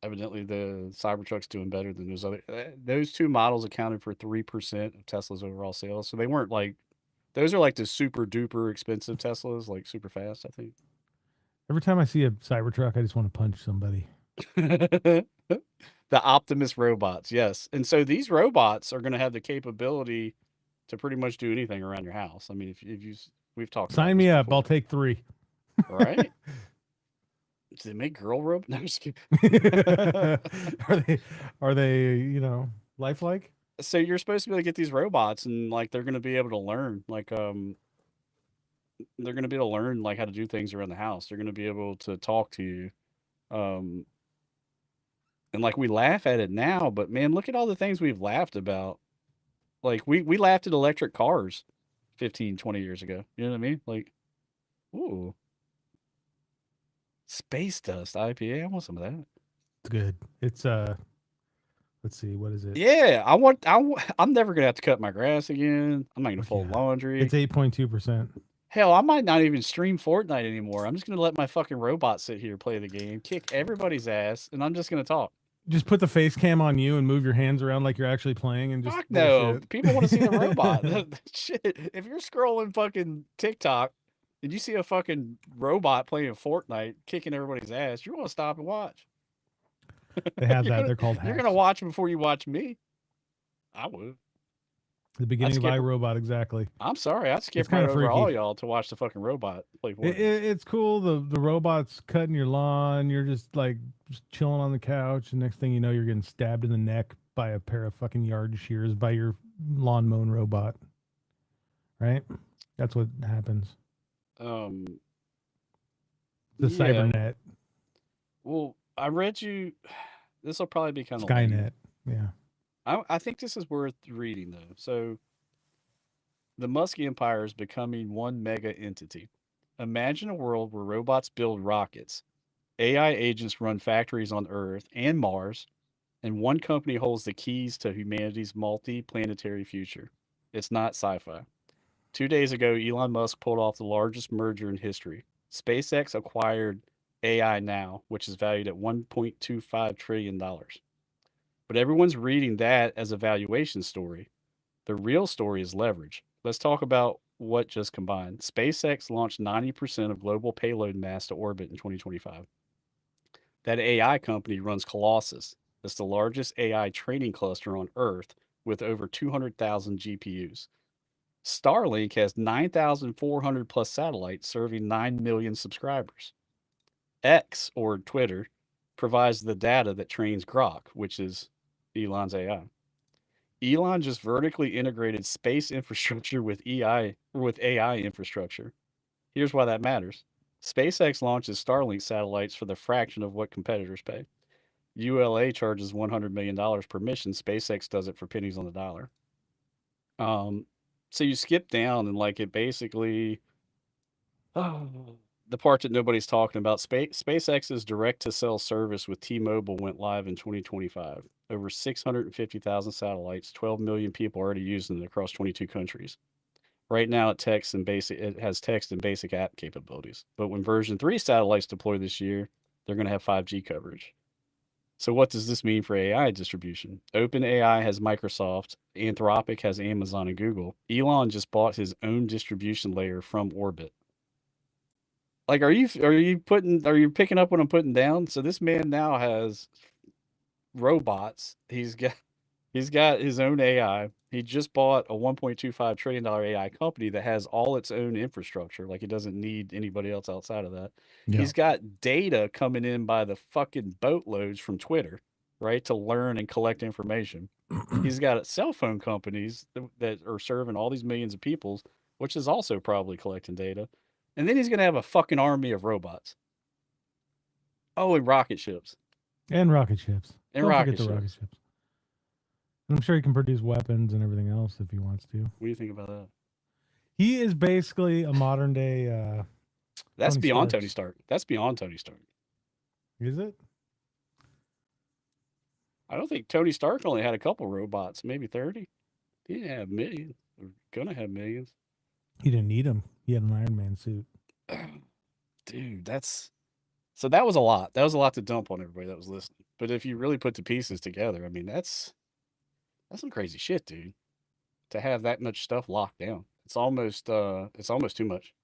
Evidently, the Cybertruck's doing better than those other. Those two models accounted for 3% of Tesla's overall sales. So they weren't like, those are like the super duper expensive Teslas, like super fast, I think. Every time I see a Cybertruck, I just want to punch somebody. The Optimus robots, yes. And so these robots are going to have the capability to pretty much do anything around your house. I mean, we've talked about Sign this me up. before. I'll take 3. Right? Do they make girl robots? No, I'm just kidding. Are they lifelike? So you're supposed to be able to get these robots and like they're going to be able to learn like they're going to be able to learn like how to do things around the house. They're going to be able to talk to you. Um and like we laugh at it now, but man, look at all the things we've laughed about. Like we laughed at electric cars 15, 20 years ago. You know what I mean? Like, ooh, space dust IPA. I want some of that. It's good. It's let's see, what is it? Yeah, I'm never gonna have to cut my grass again. I'm not gonna fold laundry. It's 8.2%. Hell, I might not even stream Fortnite anymore. I'm just gonna let my fucking robot sit here, play the game, kick everybody's ass, and I'm just gonna talk. Just put the face cam on you and move your hands around like you're actually playing and just Fuck no. bullshit. People want to see the robot. Shit. If you're scrolling fucking TikTok and you see a fucking robot playing Fortnite, kicking everybody's ass, you want to stop and watch. They have that. They're called hacks. You're gonna watch before you watch me. I would. The beginning of iRobot, exactly. I'm sorry, I'd skip It's kinda right over all freaky. y'all to watch the fucking robot play Fortnite. It's cool. The robot's cutting your lawn. You're just like chilling on the couch. And next thing you know, you're getting stabbed in the neck by a pair of fucking yard shears by your lawn mowing robot. Right? That's what happens. The cybernet. Well, I read you. This will probably be kind of Skynet. Yeah. I think this is worth reading though. So, the Musk Empire is becoming one mega entity. Imagine a world where robots build rockets, AI agents run factories on Earth and Mars, and one company holds the keys to humanity's multi-planetary future. It's not sci-fi. 2 days ago, Elon Musk pulled off the largest merger in history. SpaceX acquired AI Now, which is valued at $1.25 trillion. But everyone's reading that as a valuation story. The real story is leverage. Let's talk about what just combined. SpaceX launched 90% of global payload mass to orbit in 2025. That AI company runs Colossus. That's the largest AI training cluster on Earth with over 200,000 GPUs. Starlink has 9,400 plus satellites serving 9 million subscribers. X, or Twitter, provides the data that trains Grok, which is Elon's AI. Elon just vertically integrated space infrastructure with AI infrastructure. Here's why that matters. SpaceX launches Starlink satellites for the fraction of what competitors pay. ULA charges $100 million per mission. SpaceX does it for pennies on the dollar. So you skip down and like it basically, the part that nobody's talking about, SpaceX's direct-to-cell service with T-Mobile went live in 2025. Over 650,000 satellites, 12 million people already using it across 22 countries. Right now, it has text and basic app capabilities. But when version 3 satellites deploy this year, they're going to have 5G coverage. So what does this mean for AI distribution? OpenAI has Microsoft, Anthropic has Amazon and Google. Elon just bought his own distribution layer from Orbit. Like, are you picking up what I'm putting down? So this man now has robots. He's got his own AI. He just bought a $1.25 trillion AI company that has all its own infrastructure. Like, it doesn't need anybody else outside of that. Yeah. He's got data coming in by the fucking boatloads from Twitter. right, to learn and collect information. He's got cell phone companies that are serving all these millions of people, which is also probably collecting data. And then he's going to have a fucking army of robots. Oh, and rocket ships. And rocket ships. And Don't rocket forget the rocket ships. ships. And I'm sure he can produce weapons and everything else if he wants to. What do you think about that? He is basically a modern day. That's Tony beyond Stark's. Tony Stark. That's beyond Tony Stark. Is it? I don't think Tony Stark only had a couple robots, maybe 30. He didn't have millions. Or gonna have millions. He didn't need him. He had an Iron Man suit. Dude, so that was a lot. That was a lot to dump on everybody that was listening. But if you really put the pieces together, I mean, that's some crazy shit, dude. To have that much stuff locked down. It's almost too much.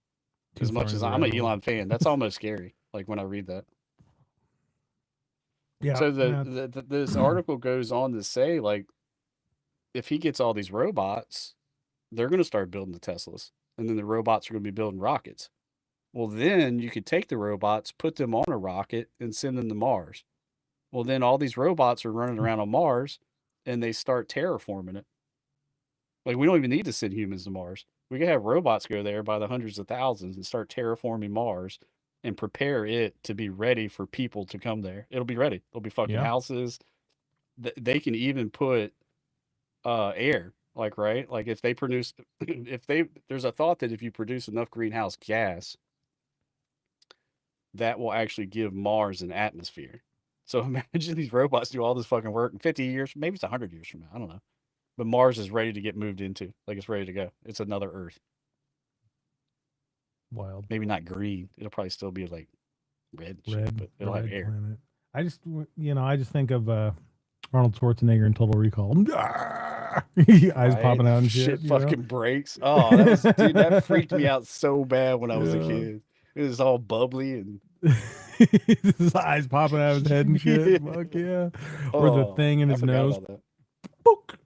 As much as I'm an Elon fan, that's almost scary. Like when I read that. Yeah. So this article goes on to say, like, if he gets all these robots, they're going to start building the Teslas, and then the robots are going to be building rockets. Well, then you could take the robots, put them on a rocket, and send them to Mars. Well, then all these robots are running around on Mars, and they start terraforming it. Like, we don't even need to send humans to Mars. We could have robots go there by the hundreds of thousands and start terraforming Mars and prepare it to be ready for people to come there. It'll be ready. There'll be fucking houses. They can even put air, like, right? Like if they produce, there's a thought that if you produce enough greenhouse gas, that will actually give Mars an atmosphere. So imagine these robots do all this fucking work in 50 years, maybe it's 100 years from now. I don't know. But Mars is ready to get moved into. Like it's ready to go. It's another Earth. Wild. Maybe not green. It'll probably still be like red, but it'll have air. Planet. I just think of Arnold Schwarzenegger in Total Recall. Eyes popping out and shit. Fucking breaks. Oh, that freaked me out so bad when I was a kid. It was all bubbly and his eyes popping out of his head and shit. Fuck yeah. Or the thing in his nose. Book.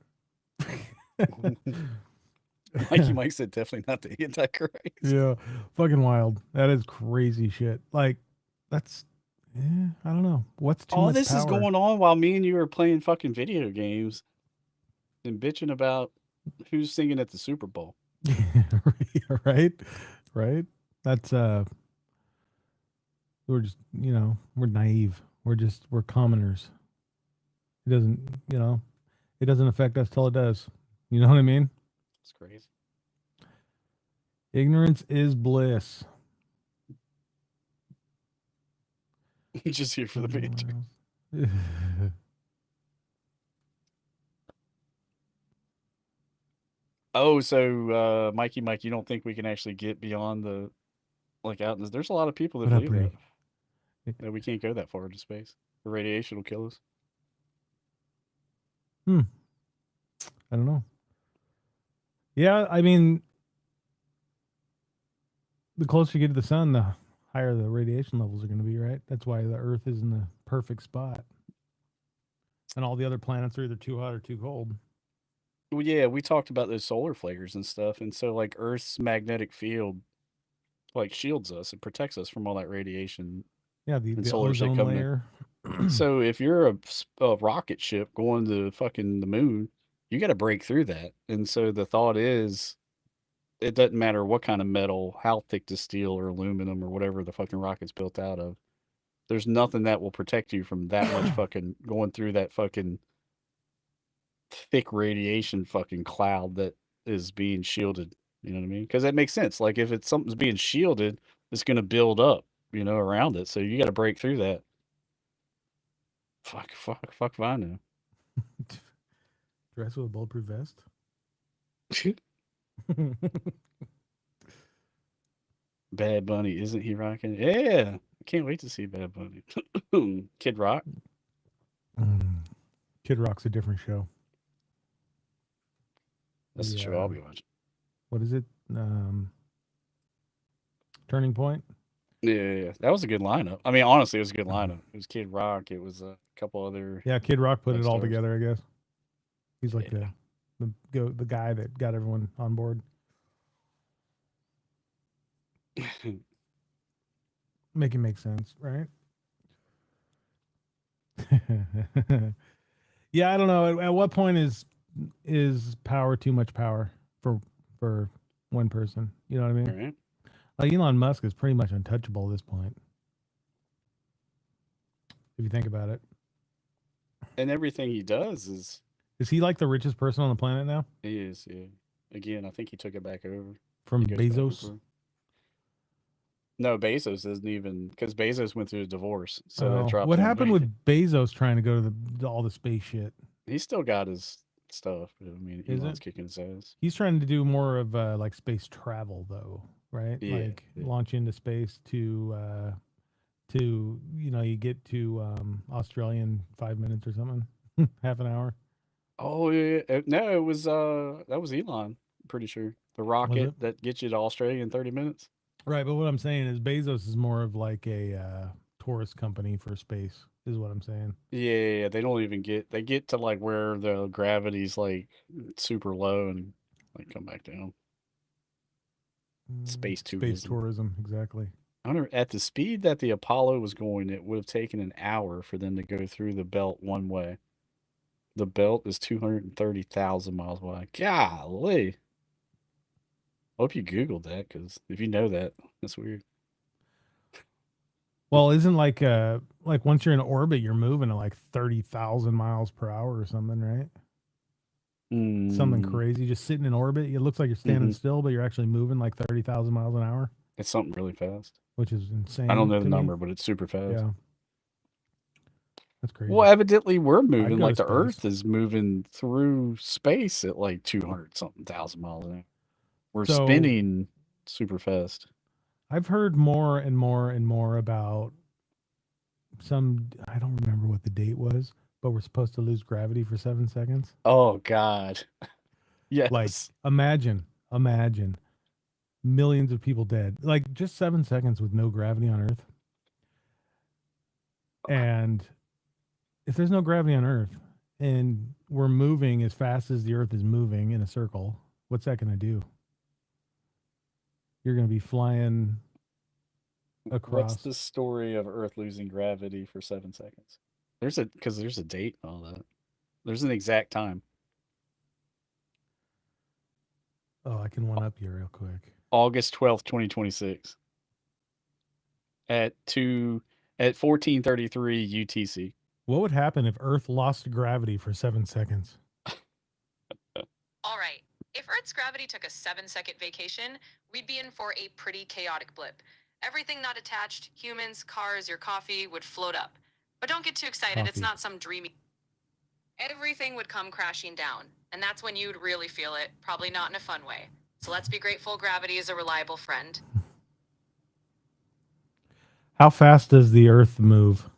Mikey Mike said definitely not the Antichrist. Yeah. Fucking wild. That is crazy shit. Like, that's I don't know. What's too much all this power? Is going on while me and you are playing fucking video games and bitching about who's singing at the Super Bowl. Right? That's we're just, we're naive. We're commoners. It doesn't affect us till it does. You know what I mean? It's crazy. Ignorance is bliss. Just here for the banter. Oh, so Mikey Mike, you don't think we can actually get beyond the out in this? There's a lot of people that believe that we can't go that far into space. The radiation will kill us. I don't know. Yeah, I mean, the closer you get to the sun, the higher the radiation levels are going to be, right? That's why the Earth is in the perfect spot. And all the other planets are either too hot or too cold. Well, yeah, we talked about those solar flares and stuff. And so, like, Earth's magnetic field, like, shields us and protects us from all that radiation. Yeah, the solar ozone layer. So if you're a rocket ship going to fucking the moon, you got to break through that. And so the thought is, it doesn't matter what kind of metal, how thick the steel or aluminum or whatever the fucking rocket's built out of. There's nothing that will protect you from that much fucking going through that fucking thick radiation fucking cloud that is being shielded. You know what I mean? Because that makes sense. Like if something's being shielded, it's going to build up, around it. So you got to break through that. Fuck if I know. Dress with a bulletproof vest? Bad Bunny, isn't he rocking? Yeah. I can't wait to see Bad Bunny. Kid Rock. Kid Rock's a different show. That's the show I'll be watching. What is it? Turning Point? Yeah. That was a good lineup. I mean, honestly, it was a good lineup. It was Kid Rock. It was a couple other. Yeah, Kid Rock put it all together, I guess. He's like the guy that got everyone on board. Make it make sense, right? Yeah, I don't know. At what point is power too much power for one person? You know what I mean? Right. Like Elon Musk is pretty much untouchable at this point, if you think about it. And everything he does Is he like the richest person on the planet now? he is, yeah. Again, I think he took it back over. From He goes back and Bezos? forth. No, Bezos isn't even because Bezos went through a divorce, so that Oh, dropped what him. happened with Bezos trying to go to all the space shit? He's still got his stuff. But I mean, Is Elon's it? kicking his ass. He's trying to do more of like space travel, though, right? Yeah, Like yeah. launch into space to you get to Australia in 5 minutes or something, half an hour. Oh yeah, no, it was that was Elon. I'm pretty sure the Was rocket it? that gets you to Australia in 30 minutes. Right, but what I'm saying is Bezos is more of like a tourist company for space, is what I'm saying. Yeah, they don't even get they get to like where the gravity's like super low and like come back down. Space Space tourism. tourism, exactly. I wonder at the speed that the Apollo was going, it would have taken an hour for them to go through the belt one way. The belt is 230,000 miles wide. Golly. Hope you Googled that because if you know that, that's weird. Well, isn't like once you're in orbit, you're moving at like 30,000 miles per hour or something, right? Something Mm, crazy. Just sitting in orbit, it looks like you're standing hmm still, but you're actually moving like 30,000 miles an hour, It's something really fast. which is I don't insane know the to me. number, but it's super fast. Yeah, that's Well, crazy. evidently we're I'd moving go to like the space. Earth is moving through space at like 200 something thousand miles an hour. We're So spinning super fast. I've heard more and more and more about I don't remember what the date was, but we're supposed to lose gravity for 7 seconds. Oh God. Like, Yes. imagine millions of people dead. Like, just 7 seconds with no gravity on Earth. And if there's no gravity on Earth and we're moving as fast as the Earth is moving in a circle, what's that going to do? You're going to be flying What's across. the story of Earth losing gravity for 7 seconds? There's a date and all that. There's an exact time. Oh, I can one up you real quick. August 12th, 2026 at 14:33 UTC. What would happen if Earth lost gravity for 7 seconds? All right. If Earth's gravity took a 7-second vacation, we'd be in for a pretty chaotic blip. Everything not attached, humans, cars, your coffee, would float up. But don't get too excited, it's Coffee. not some dreamy. Everything would come crashing down, and that's when you'd really feel it, probably not in a fun way. So let's be grateful gravity is a reliable friend. How fast does the Earth move?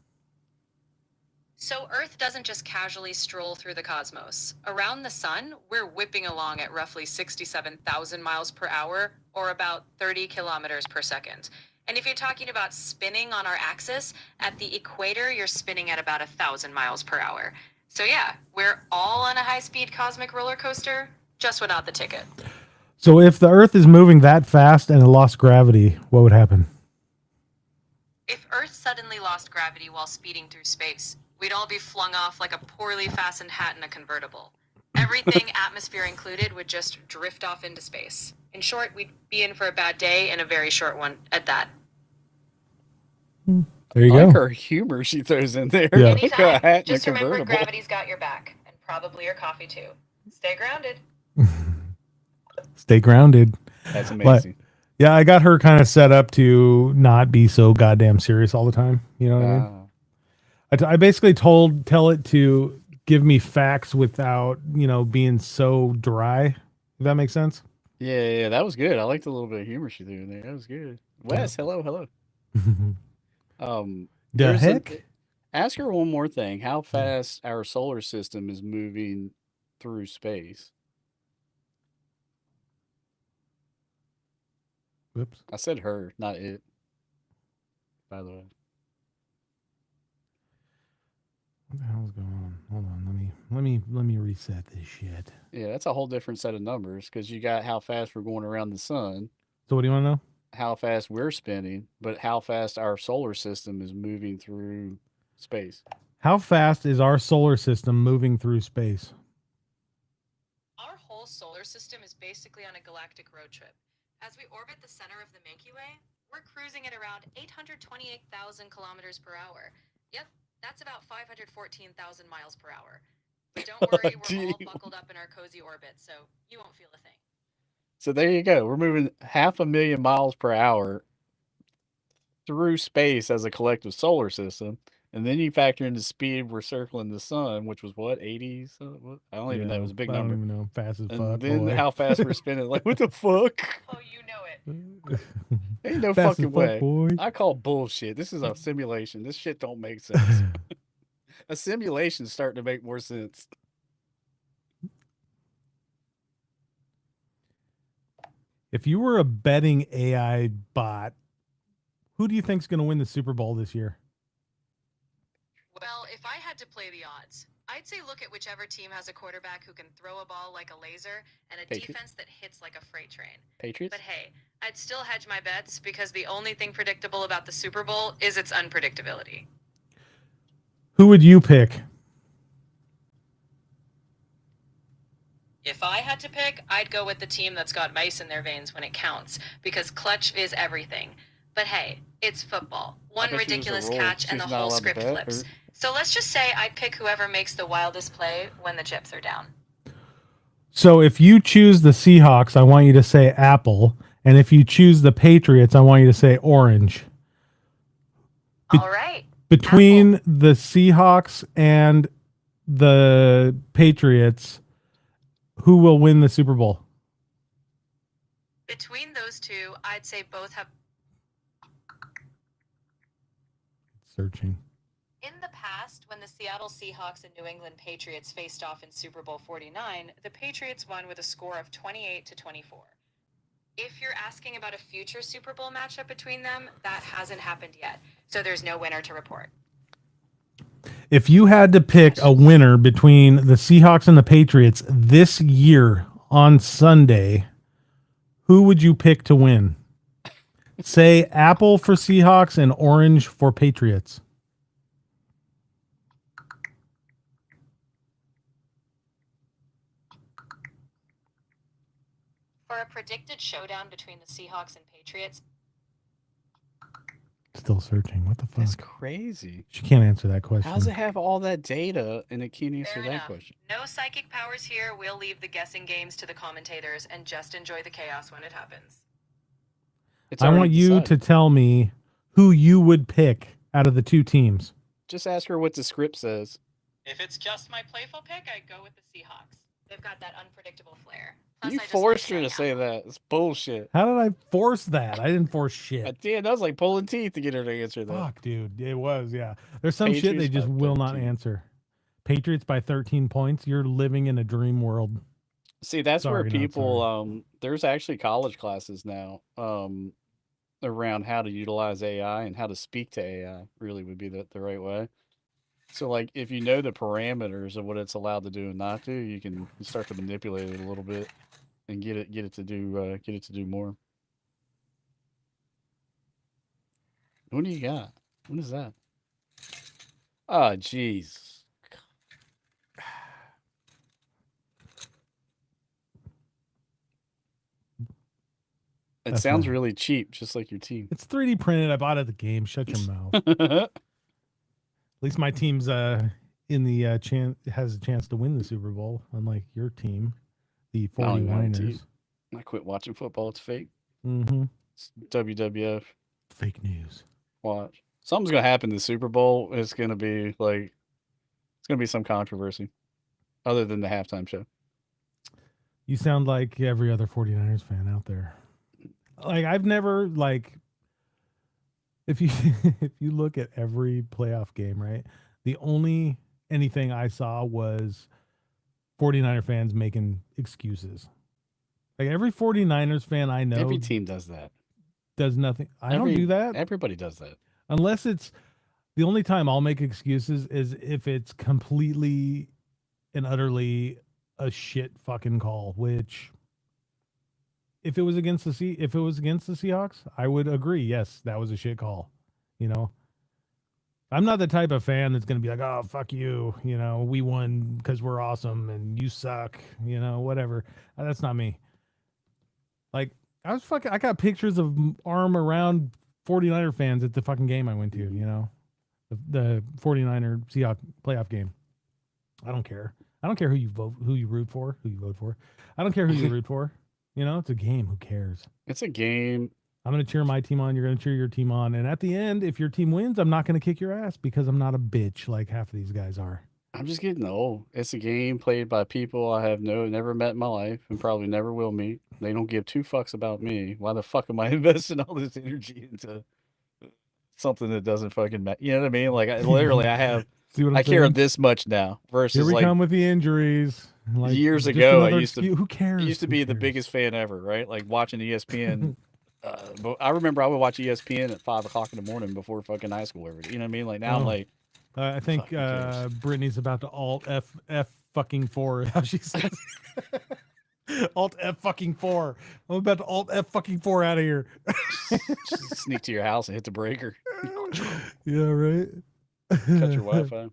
So Earth doesn't just casually stroll through the cosmos. Around the sun, we're whipping along at roughly 67,000 miles per hour, or about 30 kilometers per second. And if you're talking about spinning on our axis, at the equator, you're spinning at about 1,000 miles per hour. So yeah, we're all on a high-speed cosmic roller coaster, just without the ticket. So if the Earth is moving that fast and it lost gravity, what would happen? If Earth suddenly lost gravity while speeding through space, we'd all be flung off like a poorly fastened hat in a convertible. Everything, atmosphere included, would just drift off into space. In short, we'd be in for a bad day and a very short one at that. There you I like go. her humor she throws in there. Yeah. Like a hat and a Just remember, convertible. gravity's got your back, and probably your coffee too. Stay grounded. Stay grounded. That's amazing. Yeah, I got her kind of set up to not be so goddamn serious all the time. You know what I mean? I basically tell it to give me facts without, being so dry. If that makes sense. Yeah, that was good. I liked the little bit of humor she threw in there. That was good. Wes, hello. The There's heck? ask her one more thing. How fast our solar system is moving through space? Whoops. I said her, not it. By the way. What the hell's going on? Hold on. Let me reset this shit. Yeah, that's a whole different set of numbers because you got how fast we're going around the sun, So what do you want to know? how fast we're spinning, but how fast our solar system is moving through space. How fast is our solar system moving through space? Our whole solar system is basically on a galactic road trip. As we orbit the center of the Milky Way, we're cruising at around 828,000 kilometers per hour. Yep, that's about 514,000 miles per hour. But don't worry, we're all buckled up in our cozy orbit, so you won't feel a thing. So there you go. We're moving 500,000 miles per hour through space as a collective solar system. And then you factor in the speed we're circling the sun, which was what, 80? I don't even know. It was a big I number. don't even know. Fast as And fuck. then boy. how fast we're spinning. Like, what the fuck? Oh, you know it. Ain't no Fast as fucking fuck, way. boy. I call bullshit. This is a simulation. This shit don't make sense. A simulation's starting to make more sense. If you were a betting AI bot, who do you think's going to win the Super Bowl this year? Well, if I had to play the odds, I'd say look at whichever team has a quarterback who can throw a ball like a laser and a Patriots. defense that hits like a freight train. Patriots? But hey, I'd still hedge my bets because the only thing predictable about the Super Bowl is its unpredictability. Who would you pick? If I had to pick, I'd go with the team that's got mice in their veins when it counts, because clutch is everything. But hey, it's football. One bet you ridiculous was a rule. catch and the She's not whole allowed to script bet, flips. or- So let's just say I'd pick whoever makes the wildest play when the chips are down. So if you choose the Seahawks, I want you to say apple. And if you choose the Patriots, I want you to say orange. All right. Between the Seahawks and the Patriots, who will win the Super Bowl? Between those two, I'd say both have. Searching. In the past, when the Seattle Seahawks and New England Patriots faced off in Super Bowl 49, the Patriots won with a score of 28-24. If you're asking about a future Super Bowl matchup between them, that hasn't happened yet, so there's no winner to report. If you had to pick a winner between the Seahawks and the Patriots this year on Sunday, who would you pick to win? Say apple for Seahawks and orange for Patriots. For a predicted showdown between the Seahawks and Patriots, Still searching. What the fuck? That's crazy. She can't answer that question. How does it have all that data and it can't answer fair that enough. question? No psychic powers here. We'll leave the guessing games to the commentators and just enjoy the chaos when it happens. It's I already want you decided. to tell me who you would pick out of the two teams. Just ask her what the script says. If it's just my playful pick, I'd go with the Seahawks. They've got that unpredictable flair. Plus, You I just forced like her to say saying that. It's bullshit. How did I force that? I didn't force shit. I did. That was like pulling teeth to get her to answer that. Fuck, dude. It was, yeah. There's some shit they Patriots just by will not 13. answer. Patriots by 13 points. You're living in a dream world. See, that's Sorry, where not people there's actually college classes now around how to utilize AI and how to speak to AI really would be the right way. So like if you know the parameters of what it's allowed to do and not do, you can start to manipulate it a little bit and get it to do more. What do you got? What is that? Oh, jeez. It That's sounds fine. really cheap, just like your team. It's 3D printed. I bought it at the game. Shut your mouth. At least my team's in the chance has a chance to win the Super Bowl, unlike your team, the I don't even have a 49ers. team. I quit watching football. It's fake. Mm-hmm. It's WWF. Fake news. Watch. Something's gonna happen in the Super Bowl. It's gonna be some controversy, other than the halftime show. You sound like every other 49ers fan out there. Like I've never if you if you look at every playoff game, right? The only anything I saw was 49er fans making excuses. Like every 49ers fan I know Every team does that. does nothing. I don't do that. Everybody does that. Unless it's the only time I'll make excuses is if it's completely and utterly a shit fucking call, which if it was against the Seahawks, I would agree. Yes, that was a shit call. You know, I'm not the type of fan that's gonna be like, oh fuck you, we won because we're awesome and you suck, whatever. That's not me. Like I got pictures of arm around 49er fans at the fucking game I went to, the 49er Seahawks playoff game. I don't care. I don't care who you vote for. I don't care who you root for. It's a game. Who cares? It's a game. I'm going to cheer my team on. You're going to cheer your team on. And at the end, if your team wins, I'm not going to kick your ass because I'm not a bitch like half of these guys are. I'm just getting old. It's a game played by people I have never met in my life and probably never will meet. They don't give two fucks about me. Why the fuck am I investing all this energy into something that doesn't fucking matter? You know what I mean? Like, I care this much now versus here we come with the injuries. Like, years ago, who cares? I used to be the biggest fan ever, right? Like watching ESPN. But I remember I would watch ESPN at 5 o'clock in the morning before fucking high school. You know what I mean? Like now, I'm like, I think Brittany's about to alt F fucking 4. How she says, alt F fucking 4. I'm about to alt F fucking 4 out of here. Just sneak to your house and hit the breaker. Yeah, right. Cut your Wi-Fi.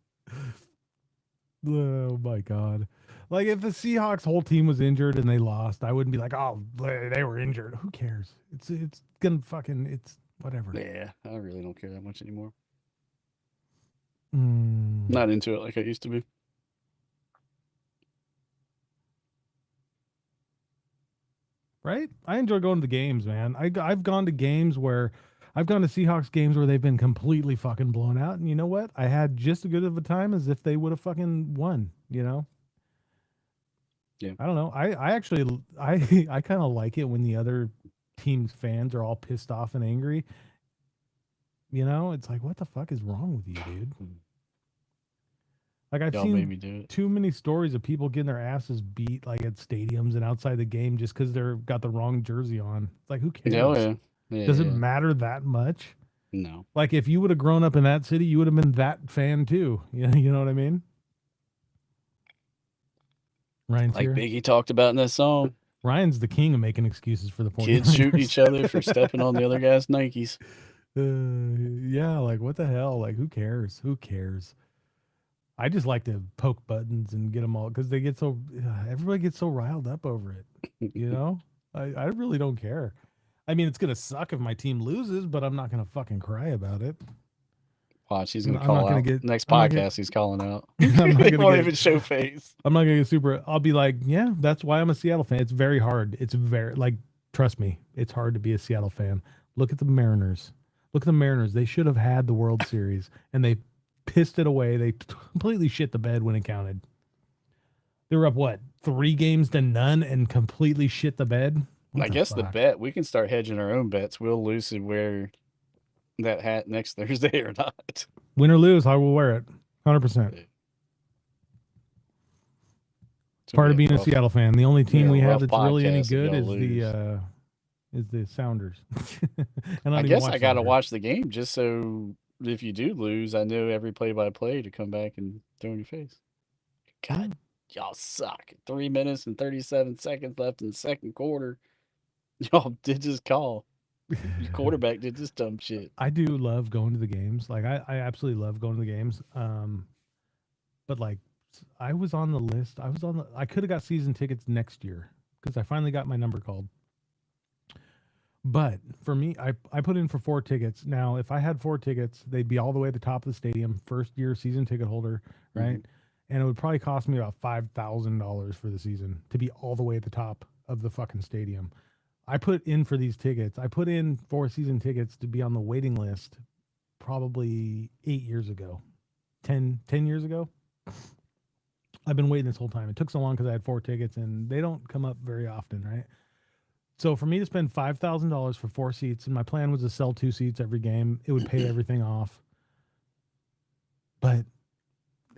Oh my god! Like if the Seahawks whole team was injured and they lost, I wouldn't be like, oh, they were injured. Who cares? It's gonna fucking whatever. Yeah, I really don't care that much anymore. Mm. Not into it like I used to be. Right? I enjoy going to the games, man. I've gone to games where I've gone to Seahawks games where they've been completely fucking blown out, and you know what? I had just as good of a time as if they would have fucking won. Yeah. I don't know. I actually I kind of like it when the other team's fans are all pissed off and angry. It's like, what the fuck is wrong with you, dude? Like I've seen too many stories of people getting their asses beat like at stadiums and outside the game just because they're got the wrong jersey on. It's like, who cares? Yeah, does it matter that much? No. Like if you would have grown up in that city, you would have been that fan too. You know what I mean? Ryan's like here. Biggie talked about in that song. Ryan's the king of making excuses for the 49ers. Kids shooting each other for stepping on the other guy's Nikes. Yeah, like what the hell? Like who cares? Who cares? I just like to poke buttons and get them all because they get everybody gets so riled up over it. I really don't care. I mean, it's gonna suck if my team loses, but I'm not gonna fucking cry about it. Watch, he's gonna call out. Next podcast, he's calling out. I'm not He won't even show face. I'm not gonna get super. I'll be like, yeah, that's why I'm a Seattle fan. It's very hard. It's very trust me, it's hard to be a Seattle fan. Look at the Mariners. Look at the Mariners. They should have had the World Series, and they pissed it away. They completely shit the bed when it counted. They were up 3-0 and completely shit the bed. I guess the bet, we can start hedging our own bets. Will Lucid wear that hat next Thursday or not? Win or lose, I will wear it. 100%. Part of being a Seattle fan. The only team we have that's really any good is the Sounders. And I guess I got to watch the game just so if you do lose, I know every play-by-play to come back and throw in your face. God, y'all suck. 3 minutes and 37 seconds left in the second quarter. Y'all did just call. Your quarterback did this dumb shit. I do love going to the games. Like I absolutely love going to the games. But like I was on the list. I could have got season tickets next year because I finally got my number called. But for me, I put in for 4 tickets. Now, if I had 4 tickets, they'd be all the way at the top of the stadium, first year season ticket holder, right? Mm-hmm. And it would probably cost me about $5,000 for the season to be all the way at the top of the fucking stadium. I put in for these tickets. I put in 4 season tickets to be on the waiting list probably 8 years ago, 10 years ago. I've been waiting this whole time. It took so long because I had 4 tickets and they don't come up very often, right? So for me to spend $5,000 for 4 seats, and my plan was to sell 2 seats every game, it would pay everything off. But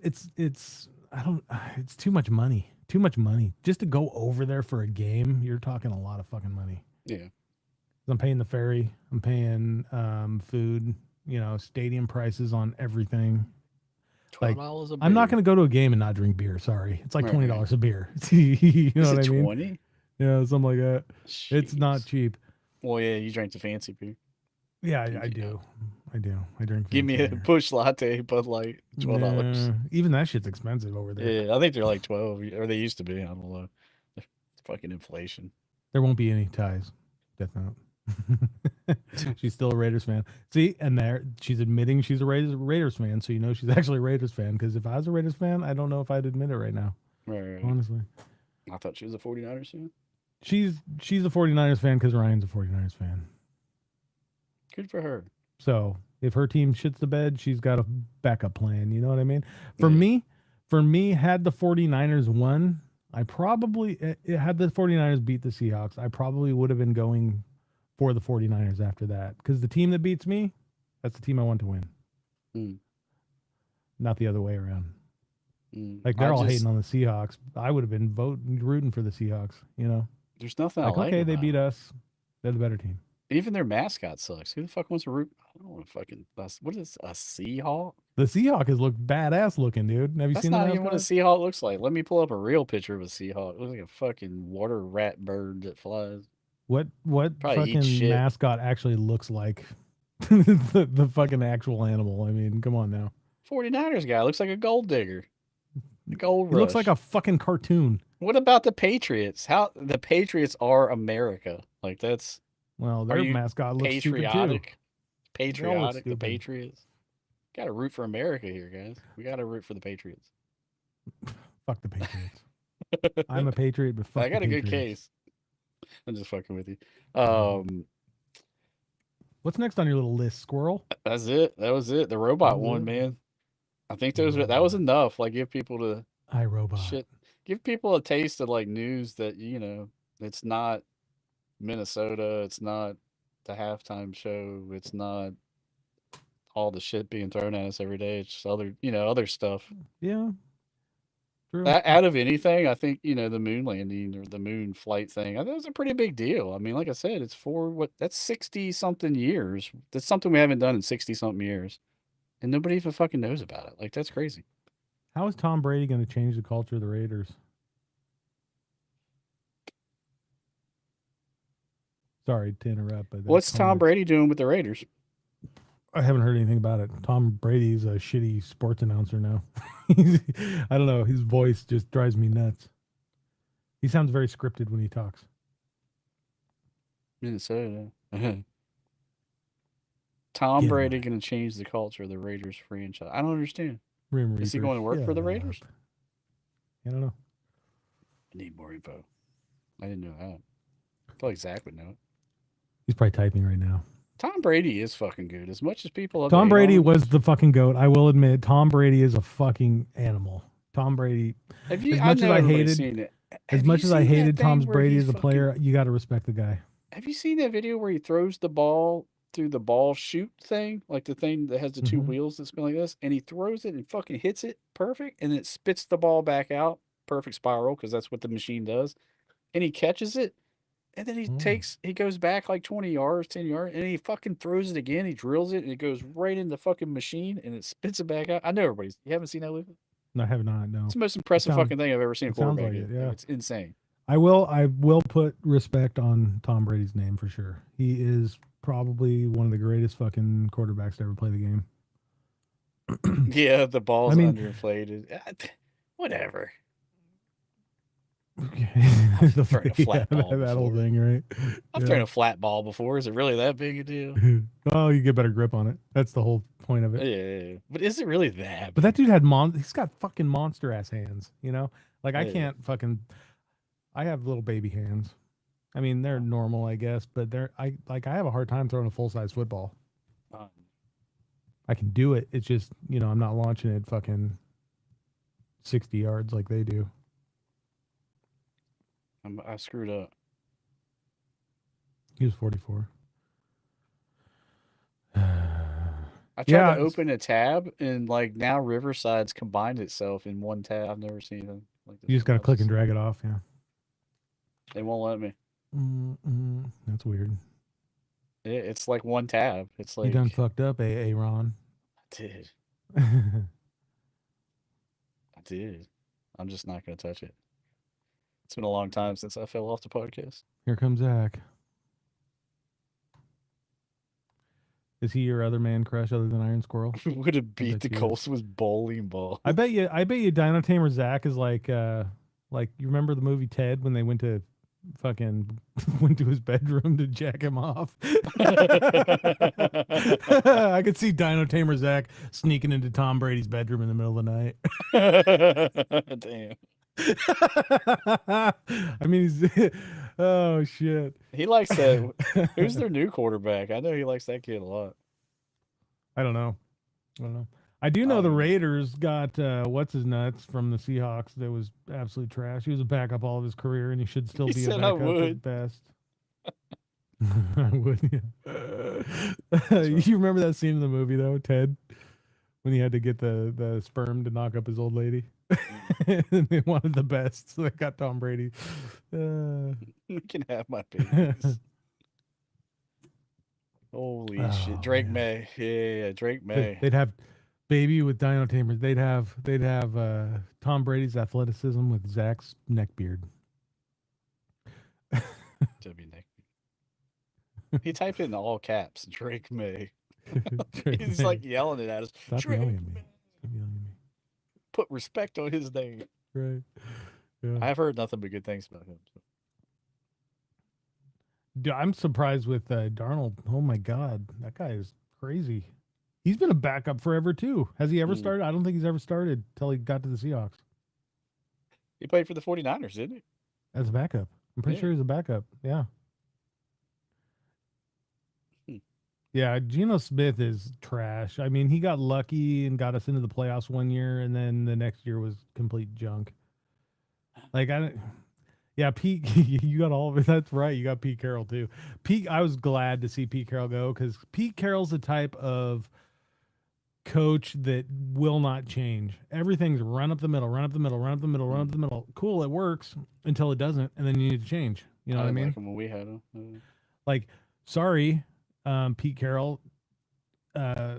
it's too much money. Too much money. Just to go over there for a game, you're talking a lot of fucking money. Yeah. I'm paying the ferry. I'm paying food, stadium prices on everything. $12 a beer. I'm not going to go to a game and not drink beer. Sorry. It's like $20 a beer. You know what I mean? 20? Yeah, something like that. Jeez. It's not cheap. Well, yeah, you drank the fancy beer. Yeah, I do. I do. I drink. Give me a Fancy push latte, Bud Light, $12. Nah, even that shit's expensive over there. Yeah, I think they're like 12, or they used to be. I don't know. It's fucking inflation. There won't be any ties. Death Note. She's still a Raiders fan. See, and there she's admitting she's a Raiders fan, so you know she's actually a Raiders fan. Because if I was a Raiders fan, I don't know if I'd admit it right now. Right. Honestly, I thought she was a 49ers fan. she's a 49ers fan because Ryan's a 49ers fan. Good for her. So if her team shits the bed, she's got a backup plan. You know what I mean? Yeah. For me, had the 49ers won, I probably had the 49ers beat the Seahawks, I probably would have been going for the 49ers after that. Because the team that beats me, that's the team I want to win. Mm. Not the other way around. Mm. Like they're all hating on the Seahawks. I would have been rooting for the Seahawks, you know? There's nothing Like, I like okay, they about beat it. us. They're the better team. Even their mascot sucks. Who the fuck wants to root? I don't want to fucking. What is a Seahawk? The Seahawk has looked badass looking, dude. Have you That's seen not the even what a mascot? Seahawk looks like. Let me pull up a real picture of a Seahawk. It looks like a fucking water rat bird that flies. What Probably eats fucking shit. mascot actually looks like the fucking actual animal? I mean, come on now. 49ers guy looks like a gold digger. The gold He rush. looks like a fucking cartoon. What about the Patriots? How the Patriots are America? Like that's Well, Are their you mascot looks stupid too. patriotic. They all look Patriotic, the stupid. Patriots. Got to root for America here, guys. We got to root for the Patriots. Fuck the Patriots. I'm a Patriot, but fuck I got the a good Patriots. case. I'm just fucking with you. What's next on your little list, Squrl? That's it. That was it. The robot one, Mhm. man. I think The that was robot. enough. Like give people to iRobot. shit. Give people a taste of like news that it's not Minnesota. It's not the halftime show. It's not all the shit being thrown at us every day. It's just other stuff. Yeah. True. Out of anything, I think, the moon landing or the moon flight thing, I think it was a pretty big deal. I mean, like I said, it's that's 60 something years. That's something we haven't done in 60 something years. And nobody even fucking knows about it. Like, that's crazy. How is Tom Brady going to change the culture of the Raiders? Sorry to interrupt, but What's Tom Brady doing with the Raiders? I haven't heard anything about it. Tom Brady's a shitty sports announcer now. I don't know. His voice just drives me nuts. He sounds very scripted when he talks. Minnesota. Tom Brady going to change the culture of the Raiders franchise. I don't understand. Is he going to work for the Raiders? I don't know. I need more info. I didn't know that. I feel like Zach would know it. He's probably typing right now. Tom Brady is fucking good. As much as people Tom Brady was the fucking GOAT. I will admit, Tom Brady is a fucking animal. Tom Brady. Have you? As much as I hated Tom Brady as a player, you got to respect the guy. Have you seen that video where he throws the ball through the ball shoot thing, like the thing that has the two wheels that's been like this, and he throws it and fucking hits it perfect, and it spits the ball back out, perfect spiral, because that's what the machine does, and he catches it. And then he goes back like 20 yards, 10 yards, and he fucking throws it again. He drills it, and it goes right in the fucking machine, and it spits it back out. I know you haven't seen that, Lucid? No, I have not, no. It's the most impressive fucking thing I've ever seen. Sounds like it, yeah. It's insane. I will put respect on Tom Brady's name for sure. He is probably one of the greatest fucking quarterbacks to ever play the game. Yeah, the ball's underinflated. Whatever. Okay. I've thrown a flat ball that whole thing, right? I've thrown a flat ball before. Is it really that big a deal? Oh, you get better grip on it. That's the whole point of it. Yeah. But is it really that big? But that dude he's got fucking monster ass hands, you know? Like I can't I have little baby hands. I mean, they're normal, I guess, but I have a hard time throwing a full-size football. I can do it. It's just, I'm not launching it fucking 60 yards like they do. I screwed up. He was 44. I tried to open a tab, and like now Riverside's combined itself in one tab. I've never seen them like this. You just got to click and drag it off, yeah. They won't let me. That's weird. It's like one tab. It's like you done fucked up, Ron. I did. I did. I'm just not going to touch it. It's been a long time since I fell off the podcast. Here comes Zach. Is he your other man crush other than Iron Squirrel? Would have beat bet the you is. Colts with bowling balls. I bet you Dino Tamer Zach is like you remember the movie Ted when they went to his bedroom to jack him off. I could see Dino Tamer Zach sneaking into Tom Brady's bedroom in the middle of the night. Damn. I mean, oh shit. He likes that. Who's their new quarterback? I know he likes that kid a lot. I don't know. I do know the Raiders got what's his nuts from the Seahawks that was absolute trash. He was a backup all of his career, and he should still be a backup at best. I would. Yeah. You remember that scene in the movie though, Ted, when he had to get the sperm to knock up his old lady, and they wanted the best, so they got Tom Brady. You can have my babies. Holy shit, Drake May. Yeah, Drake May. They'd have baby with Dino Tamers. They'd have Tom Brady's athleticism with Zach's neckbeard. W neckbeard. He typed it in all caps, Drake May. He's May. like yelling it at us. Stop Drake yelling at me. May. Stop yelling at me. Put respect on his name. Right. Yeah. I've heard nothing but good things about him. So. Dude, I'm surprised with Darnold. Oh my God, that guy is crazy. He's been a backup forever too. Has he ever started? I don't think he's ever started till he got to the Seahawks. He played for the 49ers, didn't he? As a backup. I'm pretty sure he's a backup. Yeah. Yeah, Geno Smith is trash. I mean, he got lucky and got us into the playoffs one year, and then the next year was complete junk. Like Pete, you got all of it. That's right. You got Pete Carroll too. I was glad to see Pete Carroll go because Pete Carroll's the type of coach that will not change. Everything's run up the middle, run up the middle, run up the middle, run up the middle. Cool, it works until it doesn't, and then you need to change. You know what I mean? Like him when we had him. Like, sorry, Pete Carroll.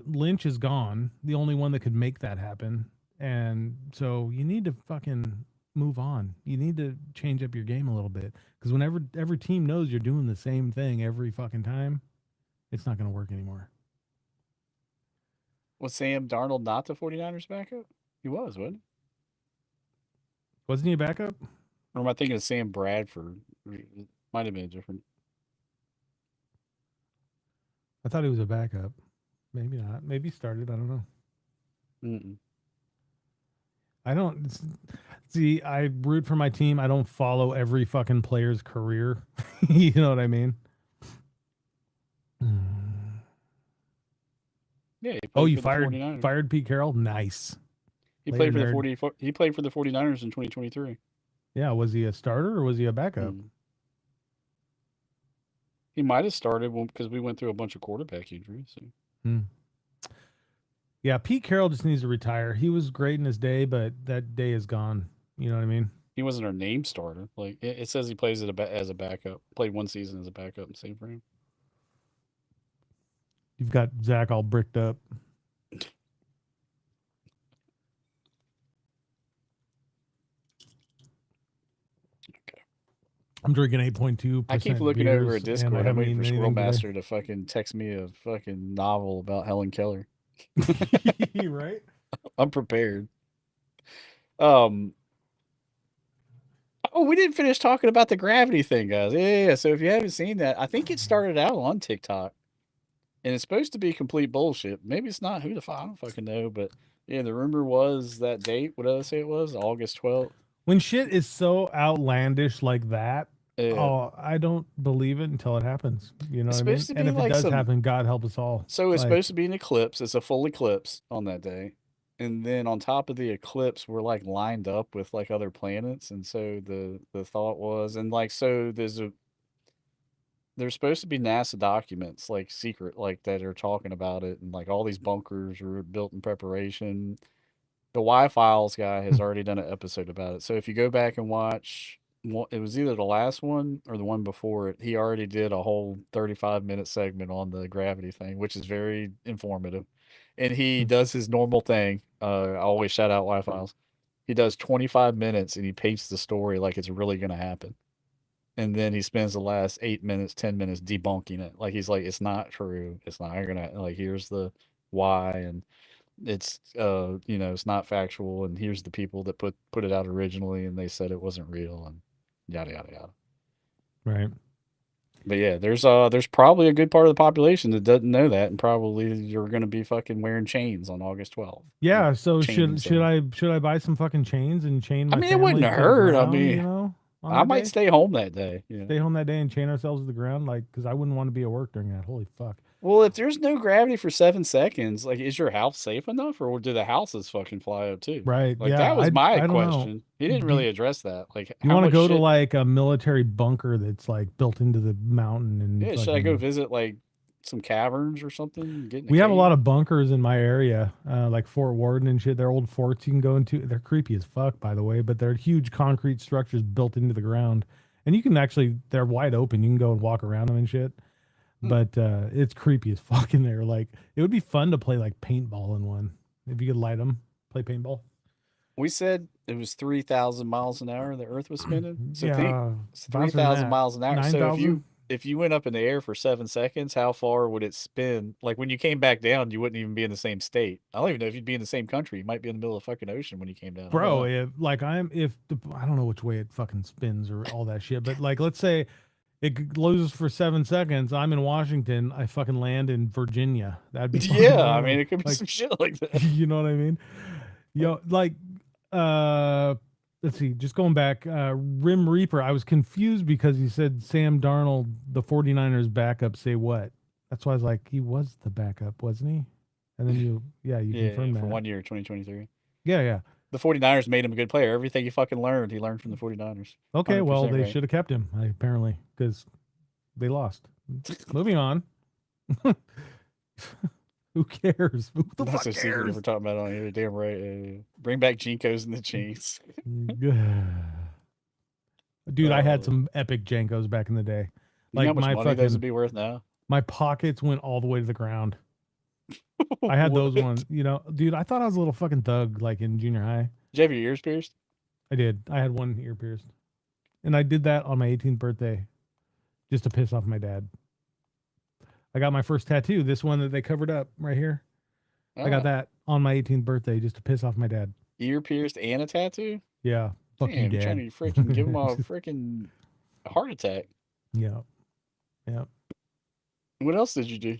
Lynch is gone. The only one that could make that happen, and so you need to fucking move on. You need to change up your game a little bit because whenever every team knows you're doing the same thing every fucking time, it's not going to work anymore. Was Sam Darnold not the 49ers backup? He was, wasn't he? Wasn't he a backup? Or am I thinking of Sam Bradford? Might have been different. I thought he was a backup. Maybe not. Maybe he started. I don't know. Mm-mm. I don't see. I root for my team. I don't follow every fucking player's career. You know what I mean? Yeah. Oh, you fired Pete Carroll? Nice. He played for the He played for the 49ers in 2023. Yeah. Was he a starter or was he a backup? He might have started because we went through a bunch of quarterback injuries. So. Yeah, Pete Carroll just needs to retire. He was great in his day, but that day is gone. You know what I mean? He wasn't our name starter. Like it says, he plays as a backup. Played one season as a backup. Same for him. You've got Zach all bricked up. Okay. I'm drinking 8.2%. I keep looking over at Discord. I'm waiting for Squirrel Master to fucking text me a fucking novel about Helen Keller. Right? I'm prepared. Oh, we didn't finish talking about the gravity thing, guys. Yeah. So if you haven't seen that, I think it started out on TikTok. And it's supposed to be complete bullshit. Maybe it's not. Who the fuck? I don't fucking know. But yeah, the rumor was that date. What did I say it was? August 12th. When shit is so outlandish like that, I don't believe it until it happens. You know what I mean? And if it does happen, God help us all. So it's supposed to be an eclipse. It's a full eclipse on that day. And then on top of the eclipse, we're like lined up with like other planets. And so the thought was, and like, so there's supposed to be NASA documents, like secret, like that are talking about it. And like all these bunkers are built in preparation. The Y-Files guy has already done an episode about it. So if you go back and watch, it was either the last one or the one before it, he already did a whole 35-minute segment on the gravity thing, which is very informative. And he does his normal thing. I always shout out Y-Files. He does 25 minutes and he paints the story like it's really going to happen. and then he spends the last 8 minutes, 10 minutes debunking it. Like he's like, it's not true. It's not gonna like. Here's the why, and it's it's not factual, and here's the people that put it out originally, and they said it wasn't real, and yada yada yada. Right. But yeah, there's probably a good part of the population that doesn't know that, and probably you're gonna be fucking wearing chains on August 12th. Yeah. So Chain should I buy some fucking chains and chain I my mean, it wouldn't family to the hurt. I ground? mean, On I that might day. stay home that day. You know? Stay home that day and chain ourselves to the ground, like, because I wouldn't want to be at work during that. Holy fuck. Well, if there's no gravity for 7 seconds, like, is your house safe enough, or do the houses fucking fly up too? Right. Like, Yeah. that was my I don't know. question. He didn't Do really address that. Like, you how want to much go to shit? like a military bunker that's like built into the mountain and Yeah, should I go fucking. visit like some caverns or something? Get in a We have a cave? lot of bunkers in my area, like Fort Warden and shit. They're old forts you can go into. They're creepy as fuck, by the way, but they're huge concrete structures built into the ground. And you can actually, they're wide open. You can go and walk around them and shit. But it's creepy as fuck in there. Like, it would be fun to play like paintball in one. If you could light them, play paintball. We said it was 3,000 miles an hour the Earth was spinning. So think Yeah. it's faster than 3,000 that. miles an hour. So 9,000? if you went up in the air for 7 seconds, how far would it spin? Like when you came back down, you wouldn't even be in the same state. I don't even know if you'd be in the same country. You might be in the middle of the fucking ocean when you came down. I don't Bro, know. if like I don't know which way it fucking spins or all that shit, but like let's say it loses for 7 seconds. I'm in Washington. I fucking land in Virginia. That'd be fun. Yeah, I mean, it could be like, some shit like that. you know what I mean? Yo, like, let's see. Just going back, Rim Reaper. I was confused because he said Sam Darnold, the 49ers backup. Say what? That's why I was like, he was the backup, wasn't he? And then you confirmed for that. 1 year, 2023. Yeah. The 49ers made him a good player. Everything he fucking learned, he learned from the 49ers. Okay, well, 100% they right. should have kept him, apparently, because they lost. Moving on. Who cares? Who the That's fuck a secret cares? we're talking about on here. Damn right. Bring back Jinkos and the chains. Dude, I had some epic Jankos back in the day. You know how Like much my money those fucking would be worth now? my pockets went all the way to the ground. I had those What? ones, dude. I thought I was a little fucking thug, like in junior high. Did you have your ears pierced? I did. I had one ear pierced, and I did that on my 18th birthday, just to piss off my dad. I got my first tattoo. This one that they covered up right here. I got that on my 18th birthday just to piss off my dad. Ear pierced and a tattoo? Yeah. Fuck Damn, you, you're Dad. trying to freaking give him a freaking heart attack. Yeah. What else did you do?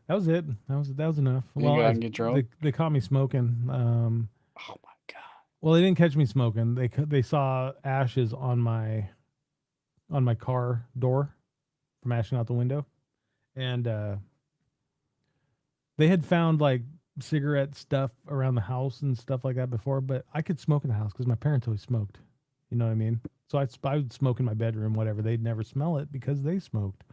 That was it. That was enough. You go out and get drunk? They caught me smoking. Oh my god. Well, they didn't catch me smoking. They saw ashes on my car door from ashing out the window, and they had found like cigarette stuff around the house and stuff like that before. But I could smoke in the house because my parents always smoked. You know what I mean? So I would smoke in my bedroom, whatever. They'd never smell it because they smoked.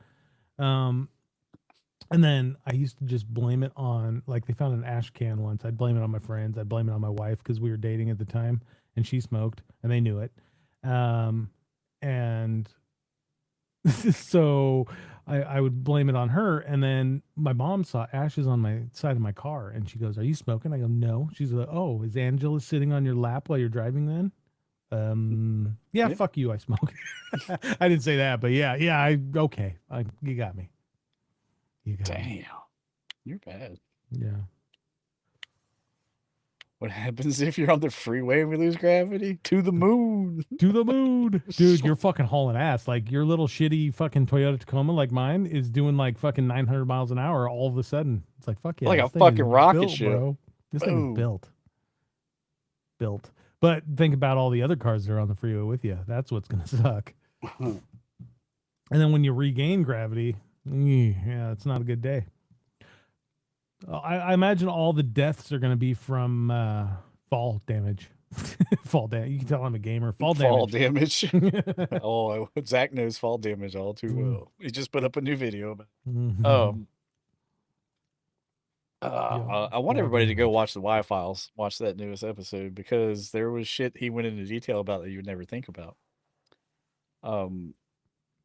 And then I used to just blame it on, like, they found an ash can once. I'd blame it on my friends. I'd blame it on my wife because we were dating at the time and she smoked and they knew it. And so I would blame it on her. And then my mom saw ashes on my side of my car and she goes, "Are you smoking?" I go, "No." She's like, "Oh, is Angela sitting on your lap while you're driving then?" Yeah, fuck you. I smoke. I didn't say that, but yeah. Okay. You got me. Damn. You're bad. Yeah. What happens if you're on the freeway and we lose gravity? To the moon. To the moon. Dude, you're fucking hauling ass. Like your little shitty fucking Toyota Tacoma like mine is doing like fucking 900 miles an hour all of a sudden. It's like, fuck yeah. Like a this thing fucking is rocket built, ship. bro. This thing Boom. is built. But think about all the other cars that are on the freeway with you. That's what's going to suck. And then when you regain gravity, yeah, it's not a good day. I imagine all the deaths are going to be from fall damage. Fall damage. You can tell I'm a gamer. Fall damage. Oh, Zach knows fall damage all too well. He just put up a new video about it. I want everybody to go watch the Y-Files, watch that newest episode, because there was shit he went into detail about that you would never think about.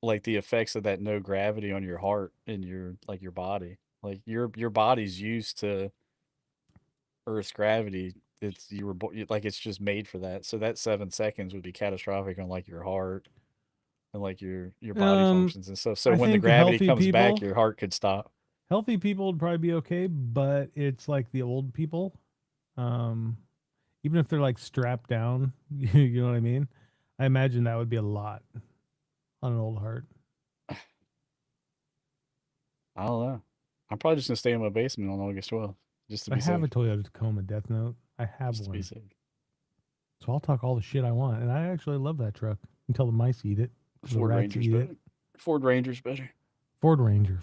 Like the effects of that no gravity on your heart and your body. Like your body's used to Earth's gravity. It's it's just made for that. So that 7 seconds would be catastrophic on like your heart. and like your body functions and stuff. So I when the think gravity healthy comes back, people- your heart could stop. Healthy people would probably be okay, but it's like the old people. Even if they're like strapped down, you know what I mean? I imagine that would be a lot on an old heart. I don't know. I'm probably just gonna stay in my basement on August 12th just to I be have safe. a Toyota Tacoma Death Note. I have Just to be one. safe. So I'll talk all the shit I want. And I actually love that truck until the mice eat it. The Ford rats Ranger's eat better. it. Ford Ranger's better. Ford Ranger.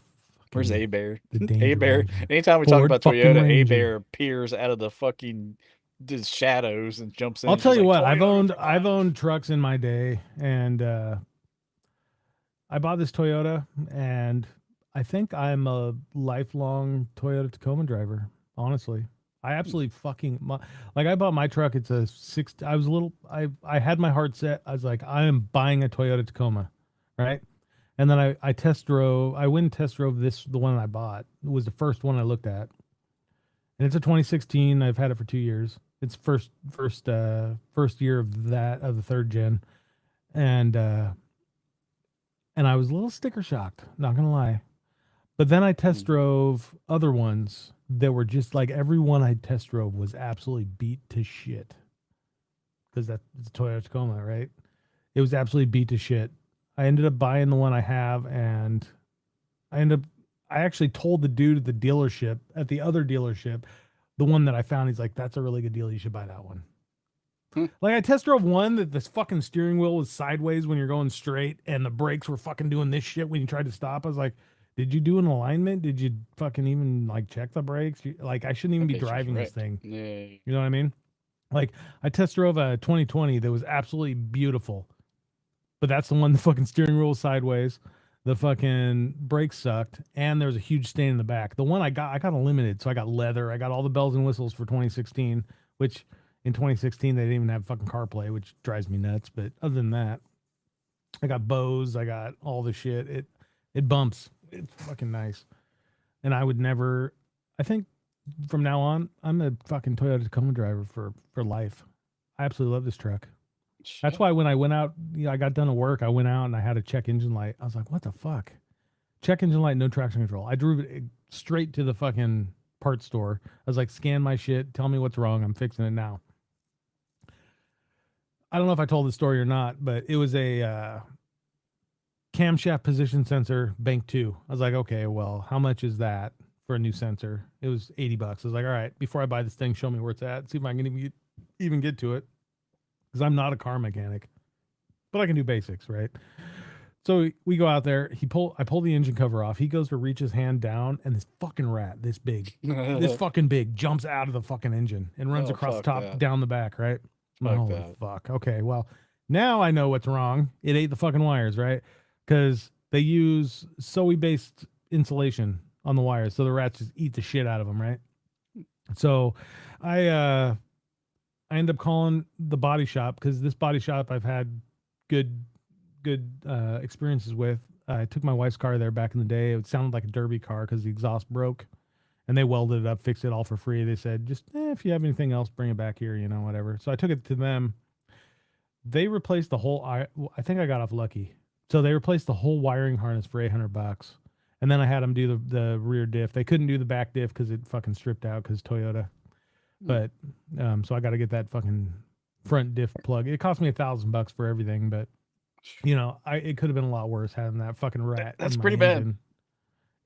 Where's Fucking A Bear? the A Danger Bear. Ranger. Anytime we talk Ford about fucking Toyota, A Ranger. Bear appears out of the fucking shadows and jumps in. I'll and tell she's you like, what, I've "Toyota for owned life." trucks in my day, and I bought this Toyota, and I think I'm a lifelong Toyota Tacoma driver. Honestly, I absolutely fucking like. I bought my truck. It's a six. I was a little. I had my heart set. I was like, I am buying a Toyota Tacoma, right? And then I test drove. I went and test drove the one I bought. It was the first one I looked at, and it's a 2016. I've had it for 2 years. It's first year of the third gen, and I was a little sticker shocked, not gonna lie. But then I test drove other ones that were just like every one I test drove was absolutely beat to shit. Because that's a Toyota Tacoma, right? It was absolutely beat to shit. I ended up buying the one I have, and I actually told the dude at the dealership, at the other dealership, the one that I found, he's like, that's a really good deal. You should buy that one. Like I test drove one that this fucking steering wheel was sideways when you're going straight, and the brakes were fucking doing this shit when you tried to stop. I was like, did you do an alignment? Did you fucking even like check the brakes? Like I shouldn't even be driving this thing. Yeah. You know what I mean? Like I test drove a 2020 that was absolutely beautiful, but that's the one the fucking steering wheel was sideways. The fucking brakes sucked, and there was a huge stain in the back. The one I got a limited, so I got leather. I got all the bells and whistles for 2016, which in 2016 they didn't even have fucking CarPlay, which drives me nuts. But other than that, I got Bose. I got all the shit. It bumps. It's fucking nice. And I would never. I think from now on, I'm a fucking Toyota Tacoma driver for life. I absolutely love this truck. That's why when I went out, I got done at work. I went out and I had a check engine light. I was like, what the fuck? Check engine light, no traction control. I drove it straight to the fucking parts store. I was like, scan my shit. Tell me what's wrong. I'm fixing it now. I don't know if I told the story or not, but it was a camshaft position sensor, bank 2. I was like, okay, well, how much is that for a new sensor? It was $80. I was like, all right, before I buy this thing, show me where it's at. See if I can even get to it. Because I'm not a car mechanic, but I can do basics, right? So we go out there. I pull the engine cover off. He goes to reach his hand down, and this fucking rat, this fucking big, jumps out of the fucking engine and runs across the top, down the back, right? Holy fuck. Okay, well, now I know what's wrong. It ate the fucking wires, right? Because they use SOE-based insulation on the wires, so the rats just eat the shit out of them, right? So I end up calling the body shop, because this body shop I've had good experiences with. I took my wife's car there back in the day. It sounded like a derby car because the exhaust broke, and they welded it up, fixed it all for free. They said, just if you have anything else, bring it back here, whatever. So I took it to them. They replaced the whole. I think I got off lucky. So they replaced the whole wiring harness for $800, and then I had them do the rear diff. They couldn't do the back diff because it fucking stripped out because Toyota. But so I got to get that fucking front diff plug. It cost me $1,000 for everything, but it could have been a lot worse having that fucking rat. That's pretty bad.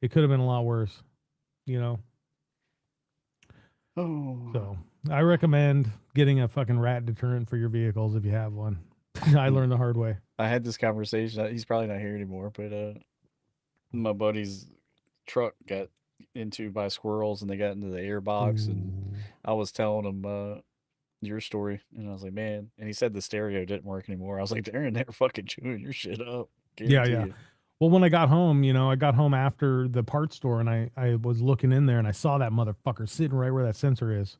It could have been a lot worse, Oh. So I recommend getting a fucking rat deterrent for your vehicles if you have one. I learned the hard way. I had this conversation. He's probably not here anymore, but my buddy's truck got into by squirrels, and they got into the airbox. And I was telling him your story, and I was like, man. And he said the stereo didn't work anymore. I was like, they're in there fucking chewing your shit up. Yeah. You. Well, when I got home, I got home after the parts store, and I was looking in there, and I saw that motherfucker sitting right where that sensor is.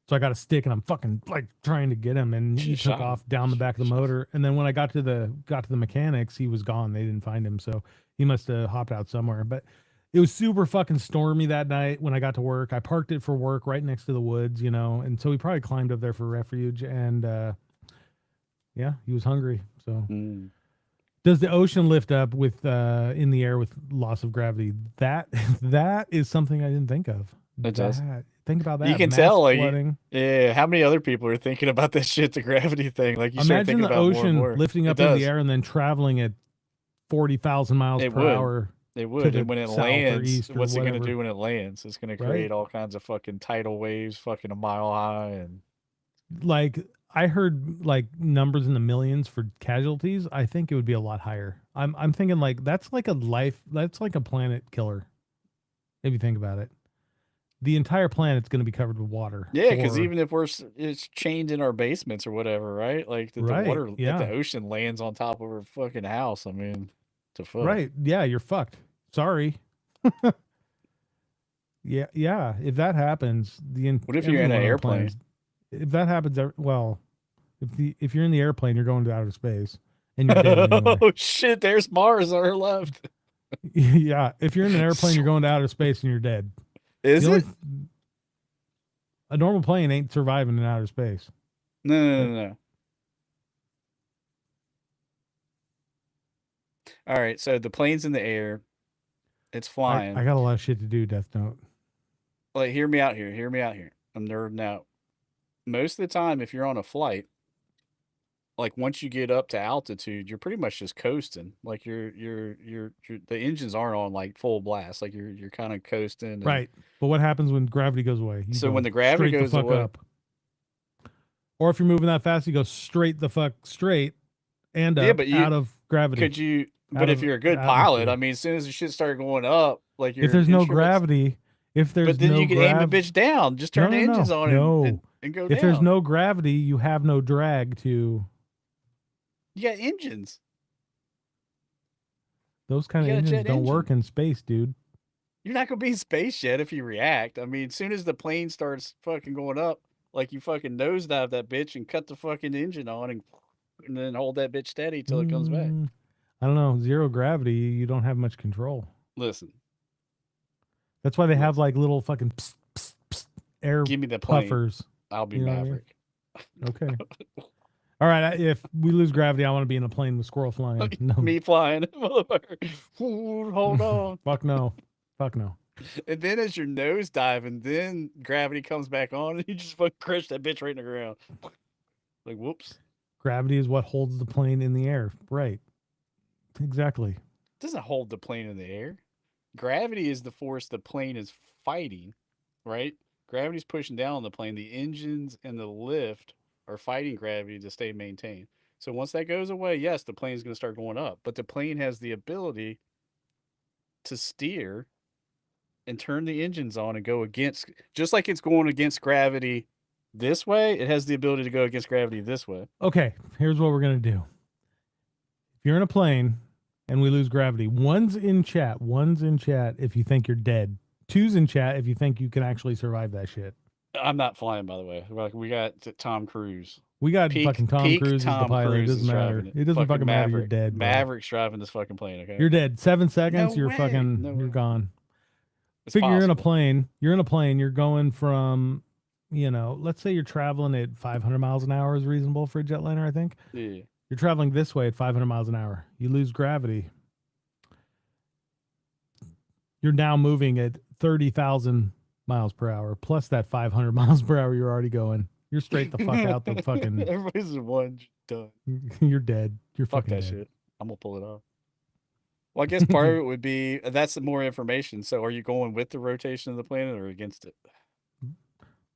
So I got a stick, and I'm fucking like trying to get him, and he took off down the back of the motor. And then when I got to the mechanics, he was gone. They didn't find him, so he must have hopped out somewhere. But it was super fucking stormy that night when I got to work. I parked it for work right next to the woods, and so he probably climbed up there for refuge. And yeah, he was hungry. So Does the ocean lift up with in the air with loss of gravity? That is something I didn't think of. It does. Think about that. You can Mass tell, like, flooding. yeah. How many other people are thinking about that shit, the gravity thing? Like, you start Imagine thinking the about more and ocean more. lifting It up in the does. air and then traveling at 40,000 miles It per would. hour. It would. the And when it south or lands, east or what's it going to whatever. do when it lands? It's going to Right. create all kinds of fucking tidal waves, fucking a mile high, and Like I heard like numbers in the millions for casualties. I think it would be a lot higher. I'm thinking like that's like a planet killer. If you think about it. The entire planet's going to be covered with water. yeah, because or- even if it's chained in our basements or whatever, right? Like the Right, water yeah. at the ocean lands on top of our fucking house. I mean, to fuck. Right. Yeah, you're fucked. Sorry. Yeah. If that happens, What if you're in an airplane? If that happens, well, if you're in the airplane, you're going to outer space, and you're dead anyway. Oh shit! There's Mars on our left. Yeah, if you're in an airplane, you're going to outer space, and you're dead. Is The only it? A normal plane ain't surviving in outer space. No. All right, so the plane's in the air. It's flying. I got a lot of shit to do, Death Note. Like, hear me out here. Hear me out here. I'm nerding out. Most of the time, if you're on a flight, like once you get up to altitude, you're pretty much just coasting. Like you're the engines aren't on like full blast. Like you're kind of coasting. And Right. But what happens when gravity goes away? You So go when the gravity straight goes the fuck away- up. Or if you're moving that fast, you go straight the fuck straight and Yeah, up but you- out of gravity. Could you? Out But if of you're a good pilot, atmosphere. I mean, as soon as the shit started going up, like your If there's no instruments- gravity, if there's but then no you can aim the bitch down. Just turn the engines on and go down. If there's no gravity, you have no drag to you got engines. those kind You of got a engines jet don't work in space, dude. You're not gonna be in space yet if you react. I mean, as soon as the plane starts fucking going up, like you fucking nosedive that bitch and cut the fucking engine on and then hold that bitch steady till it comes back. I don't know. Zero gravity, you don't have much control. Listen, That's why they have like little fucking psst, psst, psst, air give me the plane. puffers. I'll be You know what I mean? Maverick. Okay. All right. If we lose gravity, I want to be in a plane with Squrl flying. No. Me flying. Ooh, hold on. Fuck no. Fuck no. And then as your nose diving, then gravity comes back on and you just fucking crush that bitch right in the ground. Like, whoops. Gravity is what holds the plane in the air. Right. Exactly. It doesn't hold the plane in the air. Gravity is the force the plane is fighting, right? Gravity's pushing down on the plane. The engines and the lift are fighting gravity to stay maintained. So once that goes away, yes, the plane's going to start going up. But the plane has the ability to steer and turn the engines on and go against, just like it's going against gravity this way, it has the ability to go against gravity this way. Okay. Here's what we're going to do. If you're in a plane and we lose gravity, one's in chat if you think you're dead. Two's in chat if you think you can actually survive that shit. I'm not flying, by the way. Like, we got Tom Cruise. We got Peak- fucking Tom peak Cruise as the Tom pilot. Cruise It doesn't is matter. driving It doesn't fucking matter. You're Maverick. dead. Bro. Maverick's driving this fucking plane, okay? You're dead. 7 seconds. No You're way. fucking. No you're way. gone. It's Figure you're in a possible. plane. You're in a plane. You're going from, let's say you're traveling at 500 miles an hour is reasonable for a jetliner. I think Yeah. you're traveling this way at 500 miles an hour. You lose gravity. You're now moving at 30,000 miles per hour plus that 500 miles per hour you're already going. You're straight the fuck out the fucking. Everybody's in one done. You're dead. You're Fuck fucking that dead. shit. I'm gonna pull it off. Well, I guess part of it would be that's the more information. So, are you going with the rotation of the planet or against it?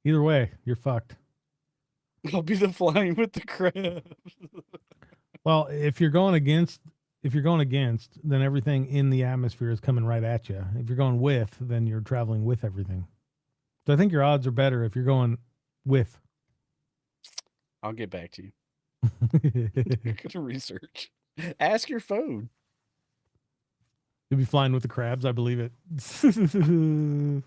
Either way, you're fucked. I'll be the flying with the crab. Well, if you're going against, then everything in the atmosphere is coming right at you. If you're going with, then you're traveling with everything. So I think your odds are better if you're going with. I'll get back to you. You're gonna research. Ask your phone. You'll be flying with the crabs. I believe it. Imagine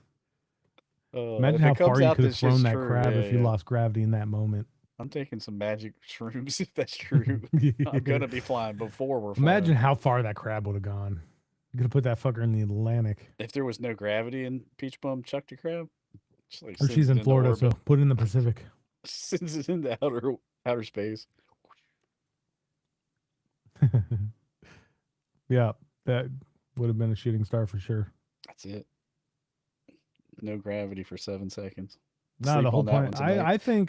If how it comes far you out could have shit's thrown that true, crab yeah, if you yeah. lost gravity in that moment. I'm taking some magic shrooms if that's true. I'm gonna be flying before we're flying. Imagine how far that crab would have gone. You're gonna put that fucker in the Atlantic. if there was no gravity in Peach Bum Chuck the Crab. Just like Or sends she's it in into Florida, so orbit. put it in the Pacific. Sends it into outer space. Yeah, that would have been a shooting star for sure. That's it. No gravity for 7 seconds. No, Sleep the whole on that one point. tonight.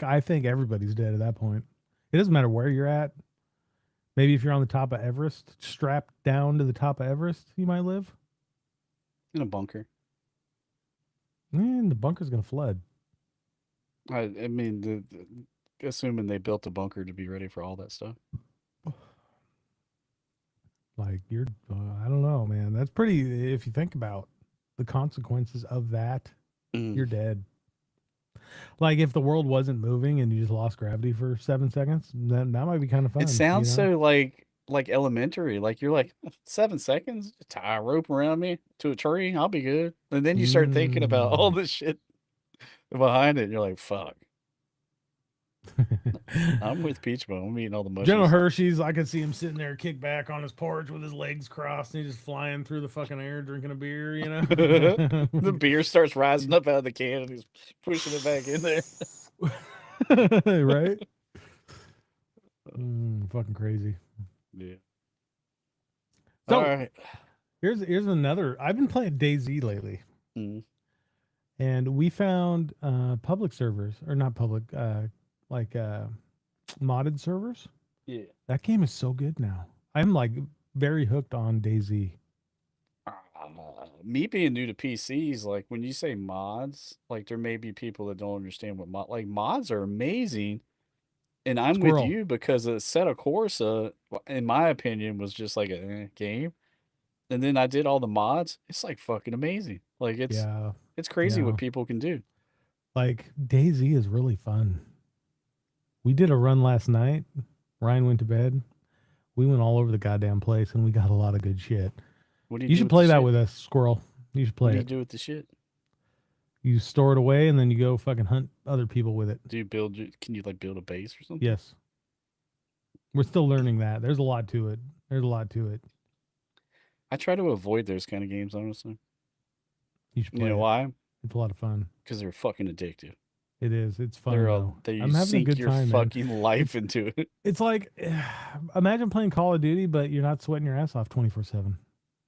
I think everybody's dead at that point. It doesn't matter where you're at. Maybe if you're on the top of Everest, strapped down to the top of Everest, you might live. In a bunker. And the bunker's gonna flood. I mean, assuming they built a bunker to be ready for all that stuff. Like you're, I don't know, man. That's pretty. If you think about the consequences of that, Mm. you're dead. Like if the world wasn't moving and you just lost gravity for 7 seconds, then that might be kind of fun. It sounds you know? so like elementary. Like you're like 7 seconds, tie a rope around me to a tree, I'll be good. And then you start thinking about all this shit behind it. And you're like, fuck. I'm with Peach Bone. I'm eating all the mushrooms. General Hershey's, I could see him sitting there, kick back on his porch with his legs crossed, and he's just flying through the fucking air, drinking a beer. You know, the beer starts rising up out of the can, and he's pushing it back in there. Right? Fucking crazy. Yeah. So, all right. Here's another. I've been playing DayZ lately, and we found public servers, or not public, like modded servers. Yeah. That game is so good now. I'm like very hooked on DayZ. Me being new to PCs, like when you say mods, like there may be people that don't understand what mods are amazing. And I'm with Squrl. you because Assetto Corsa, in my opinion, was just like a game. And then I did all the mods. It's like fucking amazing. Like it's crazy what people can do. Like DayZ is really fun. We did a run last night. Ryan went to bed. We went all over the goddamn place and we got a lot of good shit. What do you should play that with us, Squrl. You should play it. What do you do with the shit? You store it away and then you go fucking hunt other people with it. Do you can you like build a base or something? Yes. We're still learning that. There's a lot to it. I try to avoid those kind of games, honestly. You should play You know why? It's a lot of fun. Because they're fucking addictive. It is. It's fun. I'm having a good time, fucking life into it. It's like, imagine playing Call of Duty, but you're not sweating your ass off 24/7,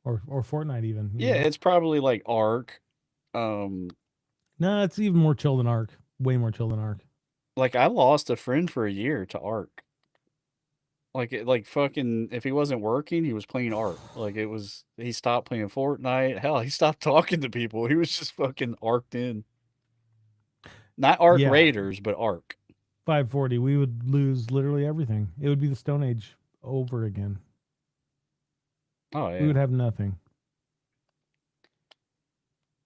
or Fortnite even. Yeah, it's probably like Ark. No, it's even more chill than Ark. Way more chill than Ark. Like I lost a friend for a year to Ark. Like fucking, if he wasn't working, he was playing Ark. Like he stopped playing Fortnite. Hell, he stopped talking to people. He was just fucking Arked in. Not Ark Raiders, but Ark. 540, we would lose literally everything. It would be the Stone Age over again. Oh yeah. We would have nothing.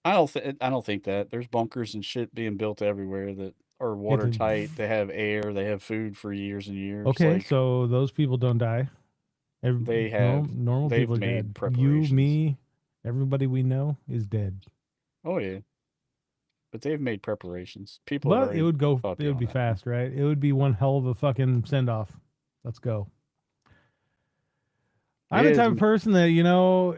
I don't think that. There's bunkers and shit being built everywhere that are watertight. They have air. They have food for years and years. Okay, so those people don't die. They have normal people are dead. You, me, everybody we know is dead. Oh yeah. But they've made preparations. People, but it would go. It would be fast, right? It would be one hell of a fucking send off. Let's go. I'm the type of person that,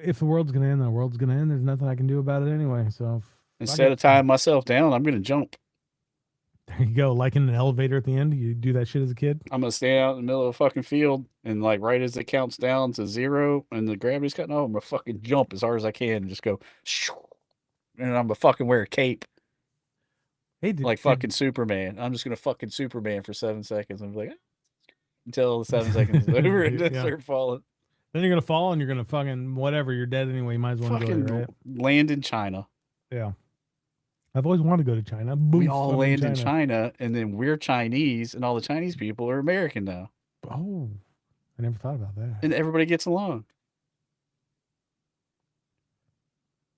if the world's gonna end, the world's gonna end. There's nothing I can do about it anyway. So instead of tying myself down, I'm gonna jump. There you go. Like in an elevator at the end, you do that shit as a kid. I'm gonna stand out in the middle of a fucking field, and like right as it counts down to 0 and the gravity's cutting off, I'm gonna fucking jump as hard as I can and just go, and I'm gonna fucking wear a cape. Hey, fucking Superman. I'm just gonna fucking Superman for 7 seconds. I'm like, until the 7 seconds is over and then start falling. Then you're gonna fall and you're gonna fucking whatever. You're dead anyway. You might as well fucking go there, right? Land in China. Yeah, I've always wanted to go to China. Boom, we all land in China, and then we're Chinese, and all the Chinese people are American now. Oh, I never thought about that. And everybody gets along.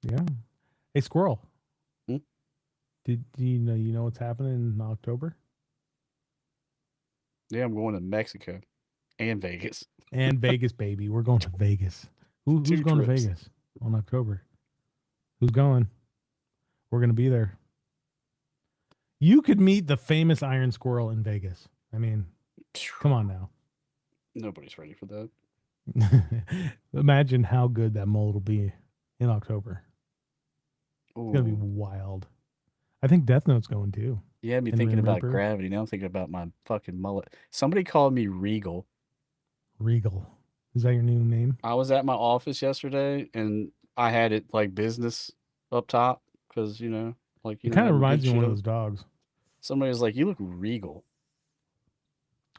Yeah. Hey, Squrl. Do you know what's happening in October? Yeah, I'm going to Mexico and Vegas. And Vegas, baby. We're going to Vegas. Who's going to Vegas on October? Who's going? We're going to be there. You could meet the famous Iron Squrl in Vegas. I mean, come on now. Nobody's ready for that. Imagine how good that mold will be in October. Ooh. It's going to be wild. I think Death Note's going too. Yeah, me thinking about gravity. Now I'm thinking about my fucking mullet. Somebody called me Regal. Regal. Is that your new name? I was at my office yesterday and I had it like business up top because like It kind of having reminds big me of one of shit those dogs. Somebody was like, "You look regal.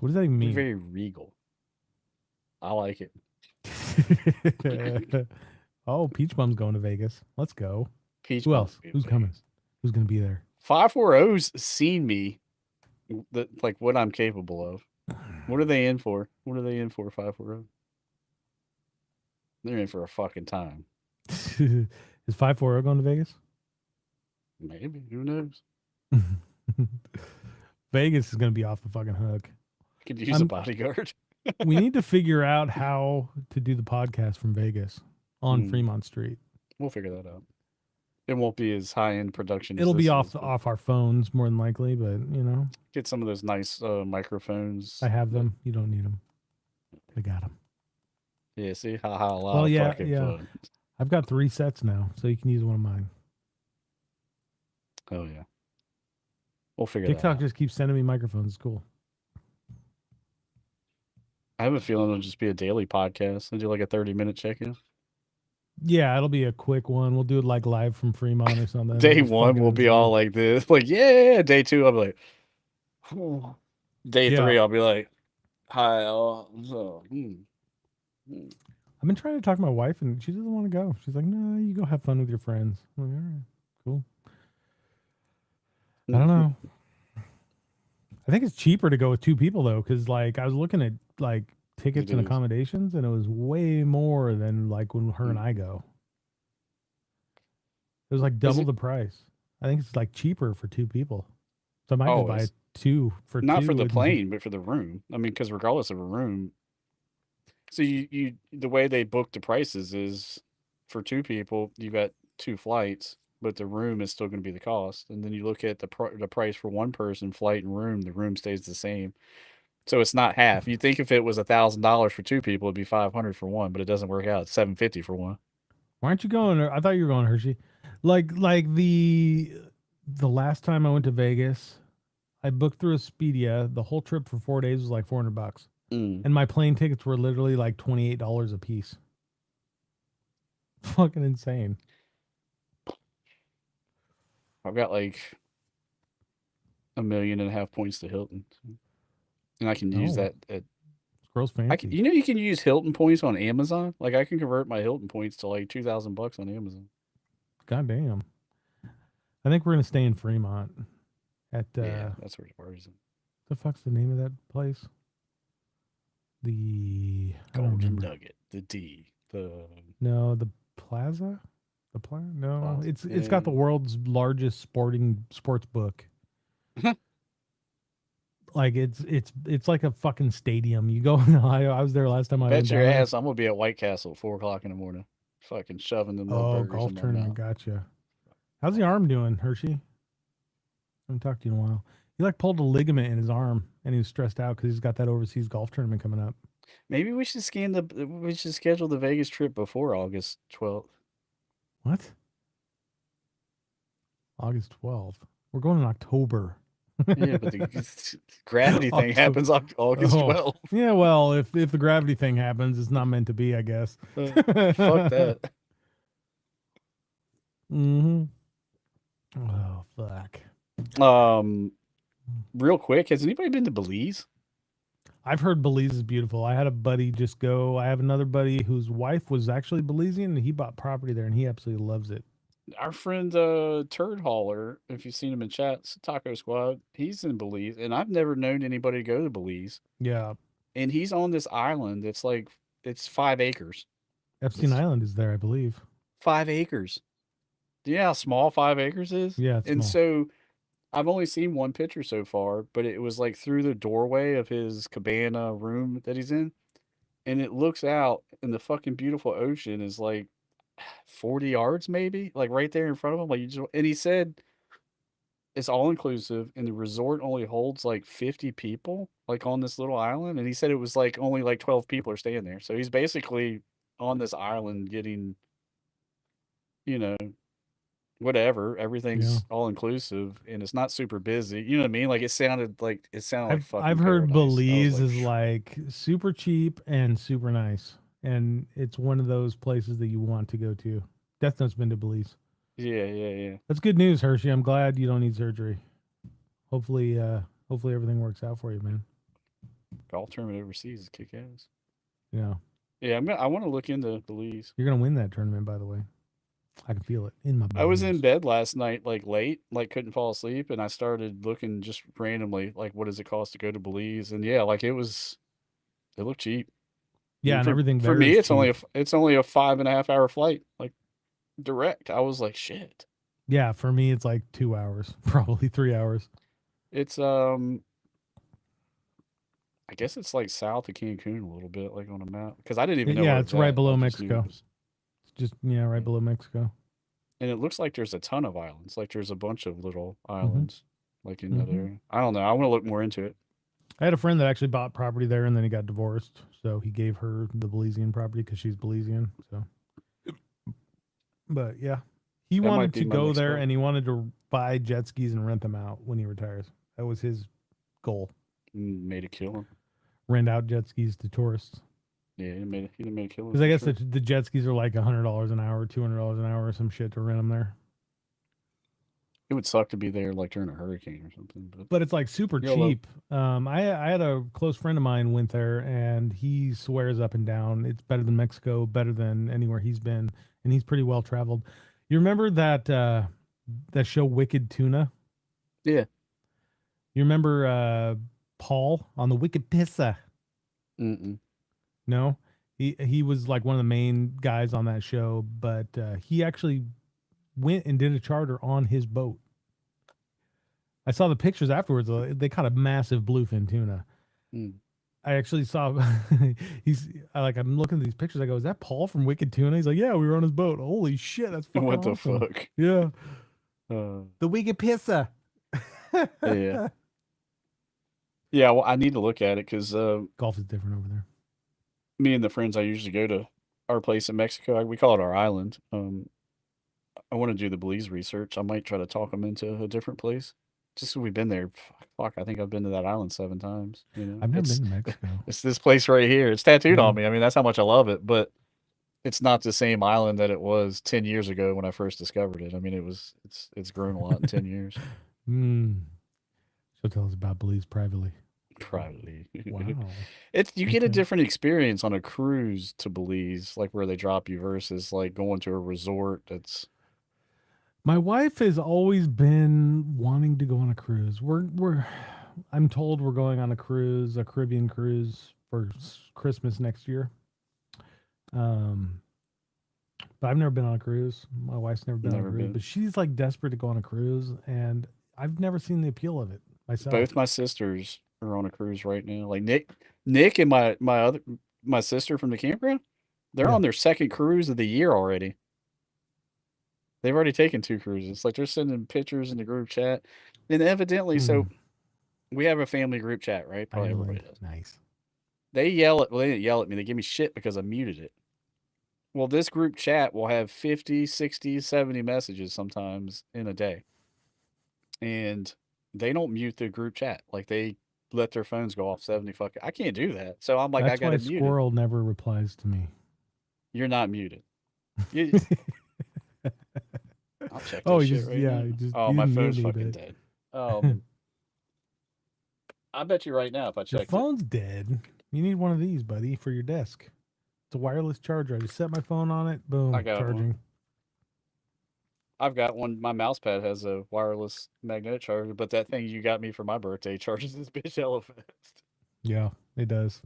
What does that even You're mean? very regal." I like it. Oh, Peach Bum's going to Vegas. Let's go. Peach Who Bum's else? good Who's place. coming? Who's going to be there? 540's seen me, like what I'm capable of. What are they in for? What are they in for? 540. They're in for a fucking time. Is 540 going to Vegas? Maybe. Who knows? Vegas is going to be off the fucking hook. Could use a bodyguard. We need to figure out how to do the podcast from Vegas on Hmm. Fremont Street. We'll figure that out. It won't be as high end production. It'll as be this off is, but off our phones more than likely, but get some of those nice microphones. I have them. You don't need them. I got them. Yeah, see how a lot Well, of yeah, fucking yeah. fun. I've got 3 sets now, so you can use one of mine. Oh yeah. We'll figure that TikTok out. just keeps sending me microphones. It's cool. I have a feeling it'll just be a daily podcast. I'll do like a 30-minute check-in. Yeah, it'll be a quick one. We'll do it like live from Fremont or something. Day Just one fucking will be insane. all like this. Like, yeah. Day two, I'll be like, "Oh." Day Yeah. three, I'll be like, hi. I've been trying to talk to my wife, and she doesn't want to go. She's like, "No, you go have fun with your friends." I'm like, all right, cool. I don't know. I think it's cheaper to go with 2 people though, because like I was looking at like tickets It and is. accommodations, and it was way more than like when her and I go. It was like double the price. I think it's like cheaper for 2 people. So I might just buy it's 2 for not 2. for the and- plane, but for the room. I mean, because regardless of a room, so you the way they book the prices is for 2 people, you got 2 flights, but the room is still going to be the cost. And then you look at the price for 1 person, flight and room, the room stays the same. So it's not half. You think if it was $1,000 for 2 people, it'd be $500 for 1, but it doesn't work out. It's $750 for 1. Why aren't you going? I thought you were going, Hershey. Like the last time I went to Vegas, I booked through Expedia. The whole trip for 4 days was like $400, and my plane tickets were literally like $28 a piece. Fucking insane. I've got like 1.5 million points to Hilton, and I can use that at. Squrl's fancy. You can use Hilton points on Amazon. Like I can convert my Hilton points to like $2,000 on Amazon. God damn. I think we're gonna stay in Fremont. At Yeah, that's where the party's at. the fuck's the name of that place? The I don't Golden remember. Nugget, the Plaza. The Plaza? No, Plaza. it's got the world's largest sports book. Like it's like a fucking stadium. You go. I was there last time. I Bet went your down ass I'm gonna be at White Castle at 4:00 in the morning, fucking shoving them little Oh, burgers golf in my tournament. mouth. Gotcha. How's the arm doing, Hershey? I haven't talked to you in a while. He like pulled a ligament in his arm, and he was stressed out because he's got that overseas golf tournament coming up. Maybe we should schedule the Vegas trip before August 12th. What? August 12th. We're going in October. Yeah, but the gravity thing October. happens August Oh. 12th. Yeah, well, if the gravity thing happens, it's not meant to be, I guess. Fuck that. Mm-hmm. Oh, fuck. Real quick, has anybody been to Belize? I've heard Belize is beautiful. I had a buddy just go. I have another buddy whose wife was actually Belizean, and he bought property there, and he absolutely loves it. Our friend Turd Hauler, if you've seen him in chats, Taco Squad, he's in Belize, and I've never known anybody to go to Belize. Yeah. And he's on this island that's like, it's 5 acres. Epstein Island is there, I believe. 5 acres. Do you know how small 5 acres is? Yeah, it's And small. so I've only seen one picture so far, but it was like through the doorway of his cabana room that he's in. And it looks out, and the fucking beautiful ocean is like 40 yards maybe, like right there in front of him. Like and he said it's all inclusive, and the resort only holds like 50 people, like on this little island. And he said it was like only like 12 people are staying there. So he's basically on this island getting, whatever. Everything's all inclusive, and it's not super busy. You know what I mean? Like it sounded like fucking I've heard paradise. I was Belize like, is like super cheap and super nice. and it's one of those places that you want to go to. Death Note's been to Belize. Yeah. That's good news, Hershey. I'm glad you don't need surgery. Hopefully everything works out for you, man. Golf tournament overseas is kick ass. Yeah. Yeah, I want to look into Belize. You're gonna win that tournament, by the way. I can feel it in my bones. I was in bed last night, like late, like couldn't fall asleep, and I started looking just randomly, like what does it cost to go to Belize? And yeah, like it looked cheap. Yeah, and everything for there me, is it's only cheap. it's only a 5.5 hour flight, like direct. I was like, shit. Yeah, for me it's like 2 hours, probably 3 hours. It's I guess it's like south of Cancun a little bit, like on a map, because I didn't even know. Yeah, where it's it was right at. below I just knew it Mexico. was- It's just right below Mexico. And it looks like there's a ton of islands. Like there's a bunch of little Mm-hmm. islands, like in that area. I don't know. I want to look more into it. I had a friend that actually bought property there, and then he got divorced, so he gave her the Belizean property because she's Belizean. So, but yeah, he That might wanted be to my go next there, goal. and he wanted to buy jet skis and rent them out when he retires. That was his goal. Made a killing. Rent out jet skis to tourists. Yeah, he made a killing. Because I for guess sure. the jet skis are like $100 an hour, $200 an hour, or some shit to rent them there. It would suck to be there like during a hurricane or something. But it's like super YOLO. cheap. I had a close friend of mine went there, and he swears up and down it's better than Mexico, better than anywhere he's been, and he's pretty well traveled. You remember that show Wicked Tuna? Yeah. You remember Paul on the Wicked Pizza? Mm-mm. No, he was like one of the main guys on that show, but he actually went and did a charter on his boat. I saw the pictures afterwards. They caught a massive bluefin tuna. Mm. I actually saw I'm looking at these pictures. I go, is that Paul from Wicked Tuna? He's like, yeah, we were on his boat. Holy shit, that's fucking What the awesome. fuck? Yeah, Uh, the Wicked Pizza. Yeah. Yeah, well, I need to look at it because Golf is different over there. me and the friends I usually go to our place in Mexico, we call it our island. I want to do the Belize research. I might try to talk them into a different place. Just so we've been there. Fuck, I think I've been to that island 7 times. You know, I've never been to Mexico. It's this place right here. It's tattooed on Mhm. me. I mean, that's how much I love it. But it's not the same island that it was 10 years ago when I first discovered it. I mean, it's grown a lot in 10 years. So tell us about Belize privately. Privately. Wow. You get a Okay. different experience on a cruise to Belize, like where they drop you versus like going to a resort that's My wife has always been wanting to go on a cruise. I'm told we're going on a cruise, a Caribbean cruise for Christmas next year. But I've never been on a cruise. My wife's never been on Never a cruise, been. but she's like desperate to go on a cruise, and I've never seen the appeal of it myself. Both my sisters are on a cruise right now. Like Nick and my sister from the campground, they're Yeah. on their second cruise of the year already. They've already taken 2 cruises. Like they're sending pictures in the group chat. And evidently, so we have a family group chat, right? Probably everybody does. Nice. They they didn't yell at me. They give me shit because I muted it. Well, this group chat will have 50, 60, 70 messages sometimes in a day. And they don't mute the group chat. Like they let their phones go off 70 fucking. I can't do that. So I'm like, That's I why got to mute it. Squrl never replies to me. You're not muted. You, I'll check that shit right now. Oh, my phone's fucking dead. I bet you right now if I Your checked phone's dead. You need one of these, buddy, for your desk. It's a wireless charger. I just set my phone on it. Boom, I got charging. one. I've got one. My mouse pad has a wireless magnetic charger, but that thing you got me for my birthday charges this bitch hella fast. Yeah, it does.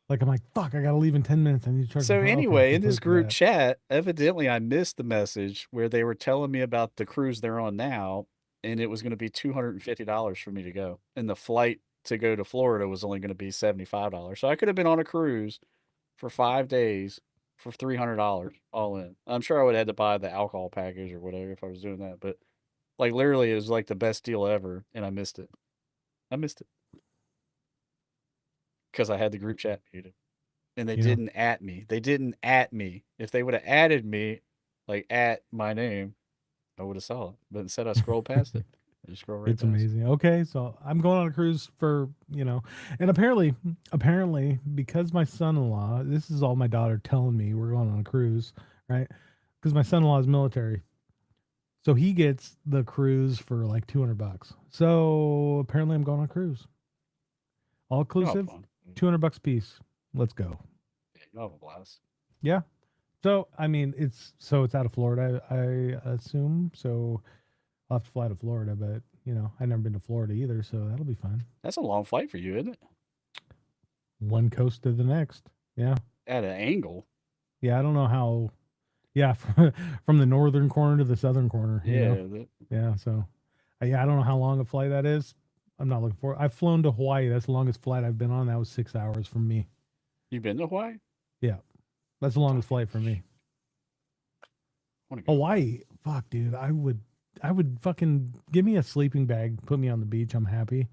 Like I'm like, fuck, I gotta leave in 10 minutes. I need to charge. So my phone. Okay, anyway, I in can this put it to group that. chat, evidently I missed the message where they were telling me about the cruise they're on now, and it was going to be $250 for me to go, and the flight to go to Florida was only going to be $75. So I could have been on a cruise for 5 days for $300 all in. I'm sure I would have had to buy the alcohol package or whatever if I was doing that, but like literally it was like the best deal ever, and I missed it. I missed it because I had the group chat muted. And they didn't at me. They didn't at me. If they would have added me, like at my name, I would have saw it. But instead I scrolled past it. You scroll right It's past it. amazing. Okay, so I'm going on a cruise for, and apparently, because my son-in-law, this is all my daughter telling me we're going on a cruise, right? Because my son-in-law is military. So he gets the cruise for like $200. So apparently I'm going on a cruise. All You'll have inclusive, fun. $200 a piece. Let's go. Yeah, you'll have a blast. Yeah. So I mean, it's out of Florida, I assume. So I'll have to fly to Florida, but I've never been to Florida either, so that'll be fun. That's a long flight for you, isn't it? One coast to the next. Yeah. At an angle. Yeah. I don't know how. Yeah, from the northern corner to the southern corner. Yeah. Yeah. So, yeah, I don't know how long a flight that is. I'm not looking for it. I've flown to Hawaii. That's the longest flight I've been on. That was 6 hours from me. You been to Hawaii? Yeah, that's the longest flight for me. Wanna go. Hawaii, fuck, dude. I would fucking give me a sleeping bag, put me on the beach. I'm happy.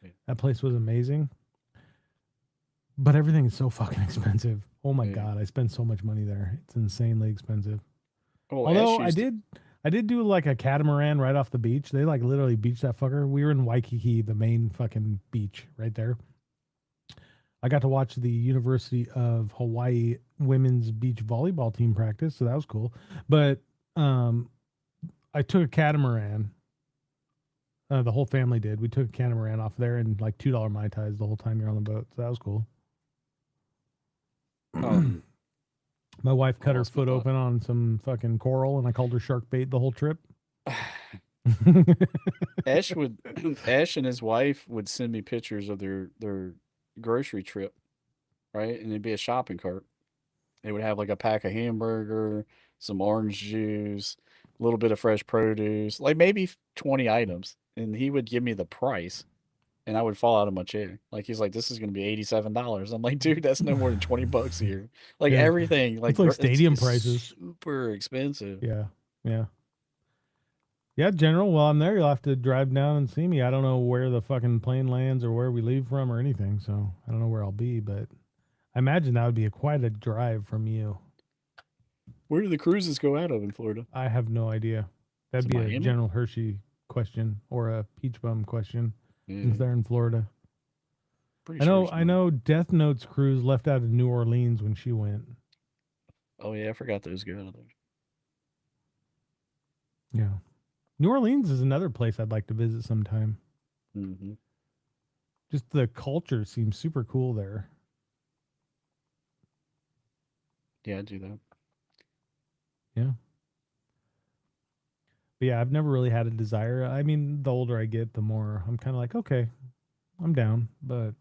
Yeah. That place was amazing. But everything is so fucking expensive. Oh my Yeah. God, I spend so much money there. It's insanely expensive. Well, Although Ash I did do like a catamaran right off the beach. They like literally beach that fucker. We were in Waikiki, the main fucking beach right there. I got to watch the University of Hawaii women's beach volleyball team practice, so that was cool. But I took a catamaran. The whole family did. We took a catamaran off there and like $2 Mai Tais the whole time you're on the boat. So that was cool. My wife cut her lost my foot thought. open on some fucking coral, and I called her shark bait the whole trip. Ash and his wife would send me pictures of their grocery trip, right? And it'd be a shopping cart. They would have like a pack of hamburger, some orange juice, a little bit of fresh produce, like maybe 20 items. And he would give me the price, and I would fall out of my chair. Like he's like, "This is going to be $87." I'm like, "Dude, that's no more than $20 here." Like Yeah. everything, like It's like stadium it's prices. super expensive. Yeah. Yeah, General. While I'm there, you'll have to drive down and see me. I don't know where the fucking plane lands or where we leave from or anything, so I don't know where I'll be, but I imagine that would be quite a drive from you. Where do the cruises go out of in Florida? I have no idea. That'd Is it be a Miami? General Hershey question or a Peach Bum question Yeah, since they're in Florida. pretty I sure know. it's I know. Death Note's cruise left out of New Orleans when she went. Oh yeah, I forgot those go out of there. Yeah, New Orleans is another place I'd like to visit sometime. Mm-hmm. Just the culture seems super cool there. Yeah, I do that. But yeah, I've never really had a desire. I mean, the older I get, the more I'm kind of like, okay, I'm down. But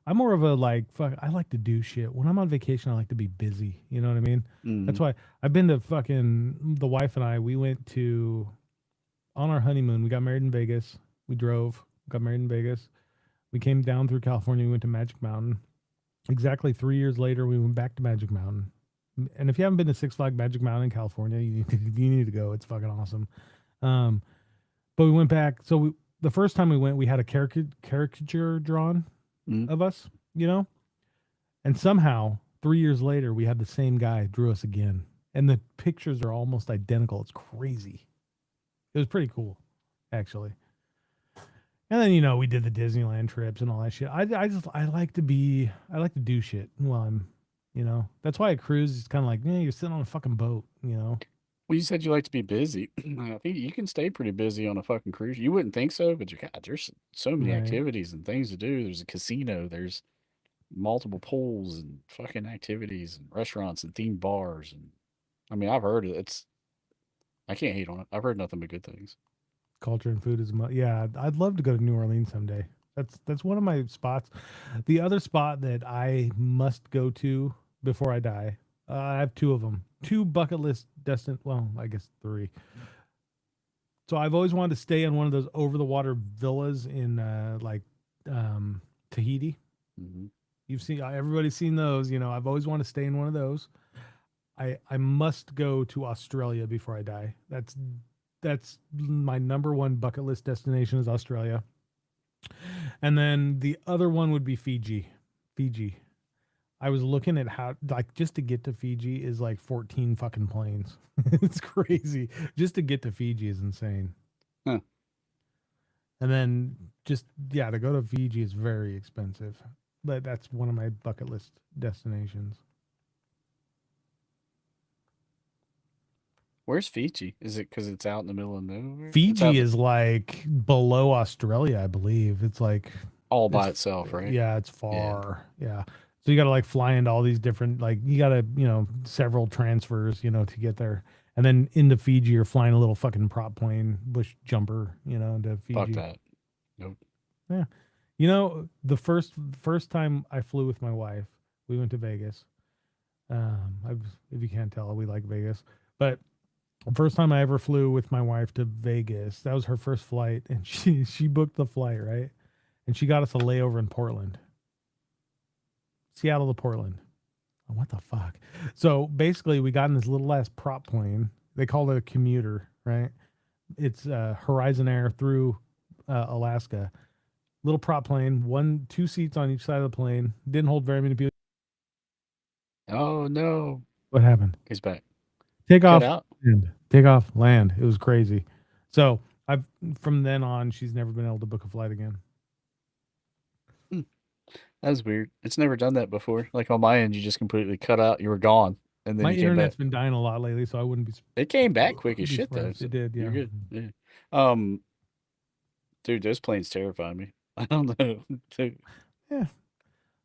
I'm more of a like, fuck, I like to do shit. When I'm on vacation, I like to be busy. You know what I mean? That's why I've been to fucking, the wife and I, we went to, on our honeymoon, we got married in Vegas. We drove, got married in Vegas. We came down through California. We went to Magic Mountain. Exactly 3 years later, we went back to Magic Mountain. And if you haven't been to Six Flags Magic Mountain in California, you need to go. It's fucking awesome. But we went back. So the first time we went, we had a caricature drawn of us, and somehow 3 years later, we had the same guy drew us again. And the pictures are almost identical. It's crazy. It was pretty cool, actually. And then, we did the Disneyland trips and all that shit. I like to do shit while I'm, that's why a cruise is kind of like, you're sitting on a fucking boat, Well, you said you like to be busy. I think you can stay pretty busy on a fucking cruise. You wouldn't think so, but God, there's so many Right. activities and things to do. There's a casino, there's multiple pools and fucking activities and restaurants and themed bars. And I mean, I've heard it. I can't hate on it. I've heard nothing but good things. Culture and food is yeah, I'd love to go to New Orleans someday. That's one of my spots. The other spot that I must go to before I die, I have two of them. 2 bucket list well, I guess 3. So I've always wanted to stay in one of those over the water villas in Tahiti. Mm-hmm. You've seen, everybody's seen those, I've always wanted to stay in one of those. I must go to Australia before I die. That's my number 1 bucket list destination is Australia. And then the other one would be Fiji. I was looking at how, like, just to get to Fiji is like 14 fucking planes. It's crazy. Just to get to Fiji is insane. Huh. And then just to go to Fiji is very expensive, but that's one of my bucket list destinations. Where's Fiji? Is it because it's out in the middle of nowhere? Fiji is like below Australia, I believe. It's like all by itself, right? Yeah, it's far. Yeah. So you got to like fly into all these different, like you got to, several transfers, to get there. And then into Fiji, you're flying a little fucking prop plane, bush jumper, into Fiji. Fuck that. Nope. Yeah. The first time I flew with my wife, we went to Vegas. If you can't tell, we like Vegas. But the first time I ever flew with my wife to Vegas, that was her first flight, and she booked the flight, right? And she got us a layover in Portland. Seattle to Portland. Oh, what the fuck? So basically, we got in this little ass prop plane. They called it a commuter, right? It's Horizon Air through Alaska. Little prop plane, 2 seats on each side of the plane. Didn't hold very many people. Oh no! What happened? He's back. Take off. Out. Take off. Land. It was crazy. So from then on, she's never been able to book a flight again. That's weird. It's never done that before. Like on my end, you just completely cut out. You were gone, and then my you came internet's back. been dying a lot lately, so I wouldn't be. It came back quick as shit though. It did. Yeah. You're good. Yeah. Dude, those planes terrify me. I don't know. Dude. Yeah.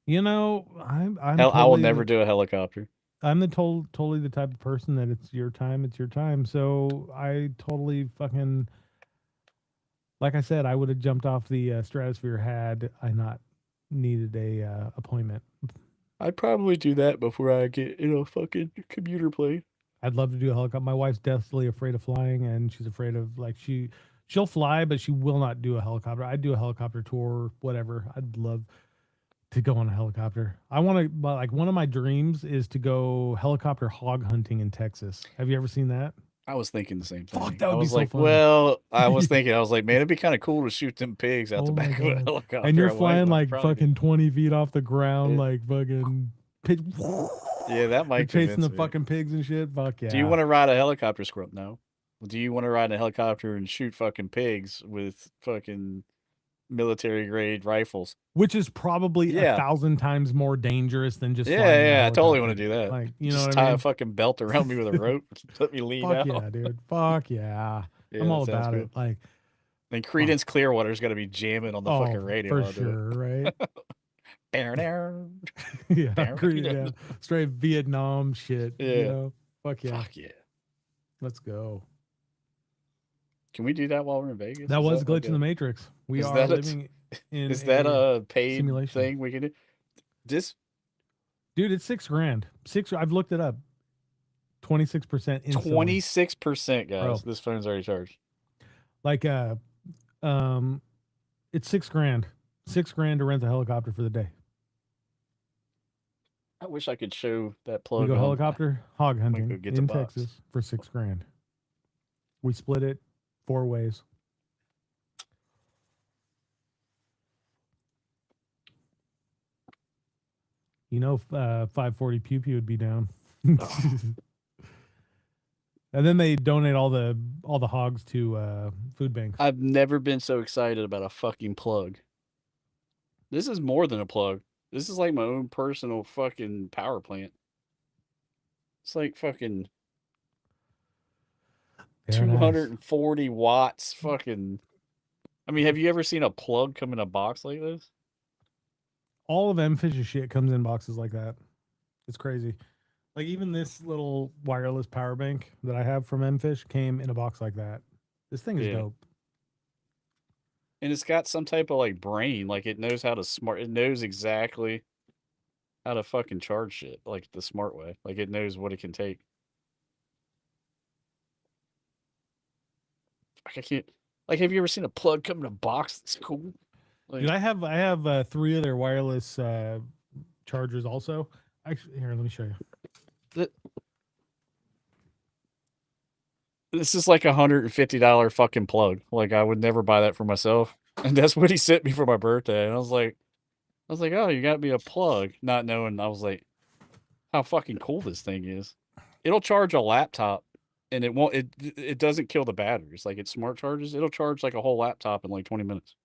I'm I will never do a helicopter. I'm totally the type of person that it's your time. So I totally fucking, like I said, I would have jumped off the stratosphere had I not needed a appointment. I'd probably do that before I get in a fucking commuter plane. I'd love to do a helicopter. My wife's deathly afraid of flying, and she's afraid of she'll fly, but she will not do a helicopter. I'd do a helicopter tour, whatever. I'd love to go on a helicopter. I want to, like, one of my dreams is to go helicopter hog hunting in Texas. Have you ever seen that? I was thinking the same thing. Fuck, that would I be was so like, fun. well, I was thinking, man, it'd be kind of cool to shoot them pigs out the back of a helicopter. And you're flying like fucking 20 feet off the ground, like fucking pig. Yeah, that might be chasing the fucking pigs and shit. Fuck yeah. Do you want to ride a helicopter, Squrl? No. Do you want to ride a helicopter and shoot fucking pigs with fucking military grade rifles? Which is probably 1,000 times more dangerous than just I totally want to do that. Like, just tie a fucking belt around me with a rope, let me lean out. Fuck yeah, dude. Fuck yeah. I'm all about it. Like, and Creedence Clearwater's got to be jamming on the fucking radio for sure, right? Yeah, straight Vietnam shit. Yeah, fuck yeah. Fuck yeah. Let's go. Can we do that while we're in Vegas? That was Glitch in the Matrix. We are living in. Is that a paid simulation thing we can do? This, dude, it's $6,000. I've looked it up. 26%. 26%, guys. Bro. This phone's already charged. Like, it's $6,000. $6,000 to rent a helicopter for the day. I wish I could show that plug. We go helicopter hog hunting in box. Texas for $6,000. We split it 4 ways. You know, 540 Pew Pew would be down. And then they donate all the hogs to food banks. I've never been so excited about a fucking plug. This is more than a plug. This is like my own personal fucking power plant. It's like fucking 240 watts fucking. I mean, have you ever seen a plug come in a box like this? All of M-Fish's shit comes in boxes like that. It's crazy. Like, even this little wireless power bank that I have from M-Fish came in a box like that. This thing is dope. And it's got some type of like brain. Like, it knows how to it knows exactly how to fucking charge shit. Like the smart way. Like, it knows what it can take. I can't. Like, have you ever seen a plug come in a box? It's cool. Like, dude, I have 3 other wireless chargers also. Actually, here, let me show you. This is like $150 fucking plug. Like, I would never buy that for myself. And that's what he sent me for my birthday. And I was like, oh, you got me a plug. Not knowing, I was like, how fucking cool this thing is. It'll charge a laptop and it won't. It doesn't kill the batteries. Like it smart charges. It'll charge like a whole laptop in like 20 minutes.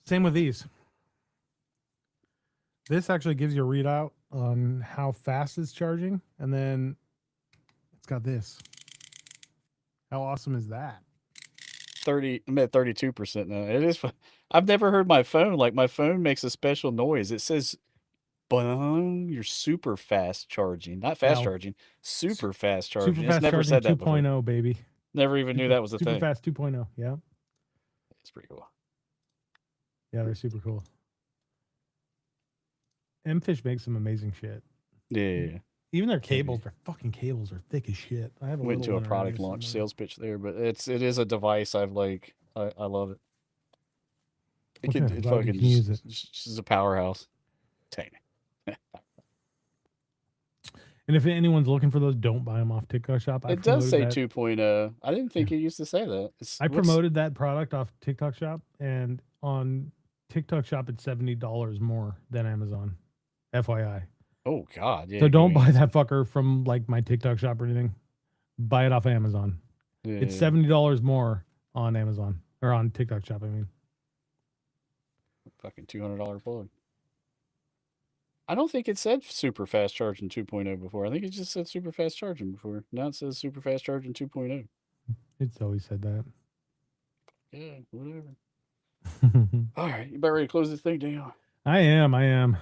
Same with these. This actually gives you a readout on how fast it's charging, and then it's got this. How awesome is that? 30. I'm at 32% now. It is. I've never heard my phone. Like my phone makes a special noise. It says, "Bong." You're super fast charging, not fast Wow. charging. Super fast charging. Super It's fast never charging said that before. 2.0, baby. Never even knew that was a super thing. fast 2.0. Yeah. It's pretty cool. Yeah, they're super cool. M-Fish makes some amazing shit. Yeah. Even their cables, their fucking cables are thick as shit. I have a Went to little a one around product here launch somewhere. sales pitch there, but it is a device I love it. It Okay, I'm could glad you fucking can use it. just is a powerhouse. Tiny. And if anyone's looking for those, don't buy them off TikTok Shop. It does say that. 2.0. I didn't think it used to say that. I promoted that product off TikTok Shop, and on TikTok Shop, it's $70 more than Amazon. FYI. Oh God, yeah. So don't buy that fucker from like my TikTok Shop or anything. Buy it off Amazon. Yeah. It's $70 more on Amazon or on TikTok Shop. I mean, fucking $200 plug. I don't think it said super fast charging 2.0 before. I think it just said super fast charging before. Now it says super fast charging 2.0. it's always said that. Yeah, whatever. All right, you about ready to close this thing down? I am.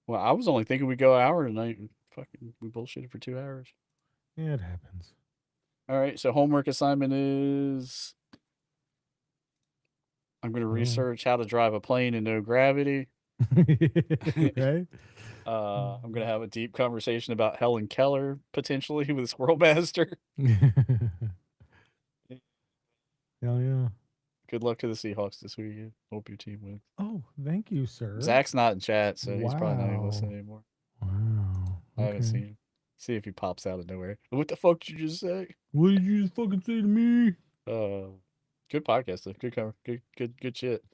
Well, I was only thinking we'd go an hour tonight. And fucking, we bullshitted for 2 hours. Yeah, it happens. All right, so homework assignment is I'm going to research how to drive a plane in no gravity. Right? I'm going to have a deep conversation about Helen Keller potentially with Squirrel Master. Hell yeah. Good luck to the Seahawks this weekend. Hope your team wins. Oh, thank you, sir. Zach's not in chat, so he's probably not even Wow. listening anymore. Wow. I haven't seen him. See if he pops out of nowhere. What the fuck did you just say? What did you just fucking say to me? Good podcast though. Good cover. Good shit.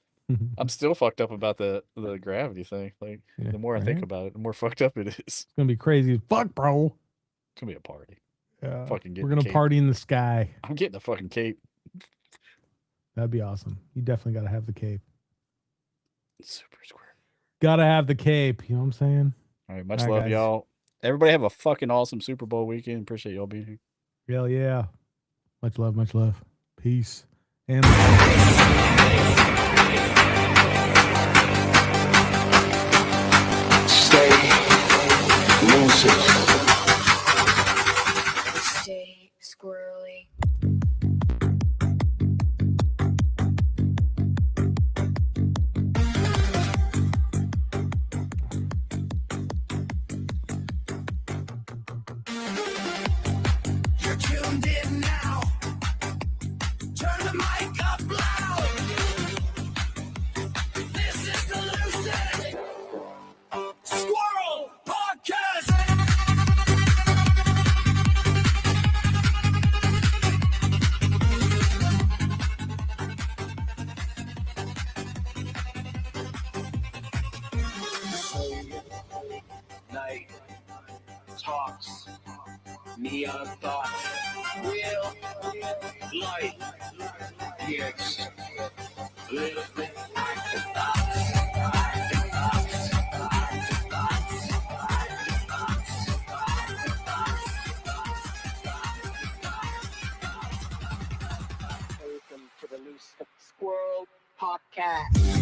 I'm still fucked up about the gravity thing. Like Yeah, the more I think right? about it, the more fucked up it is. It's gonna be crazy as fuck, bro. It's gonna be a party. Yeah. Fucking get We're gonna cape. party in the sky. I'm getting a fucking cape. That'd be awesome. You definitely gotta have the cape. Super square. Gotta have the cape. You know what I'm saying? All right, much All right, love, guys. y'all. Everybody have a fucking awesome Super Bowl weekend. Appreciate y'all being here. Hell yeah. Much love, much love. Peace. And Stay lucid. Stay squirrely. You're tuned in now. Turn the mic up loud. This is the Lucid Squrl Podcast. Night talks, neon thoughts, real life gets a little bit Welcome to the Lucid Squrl Podcast.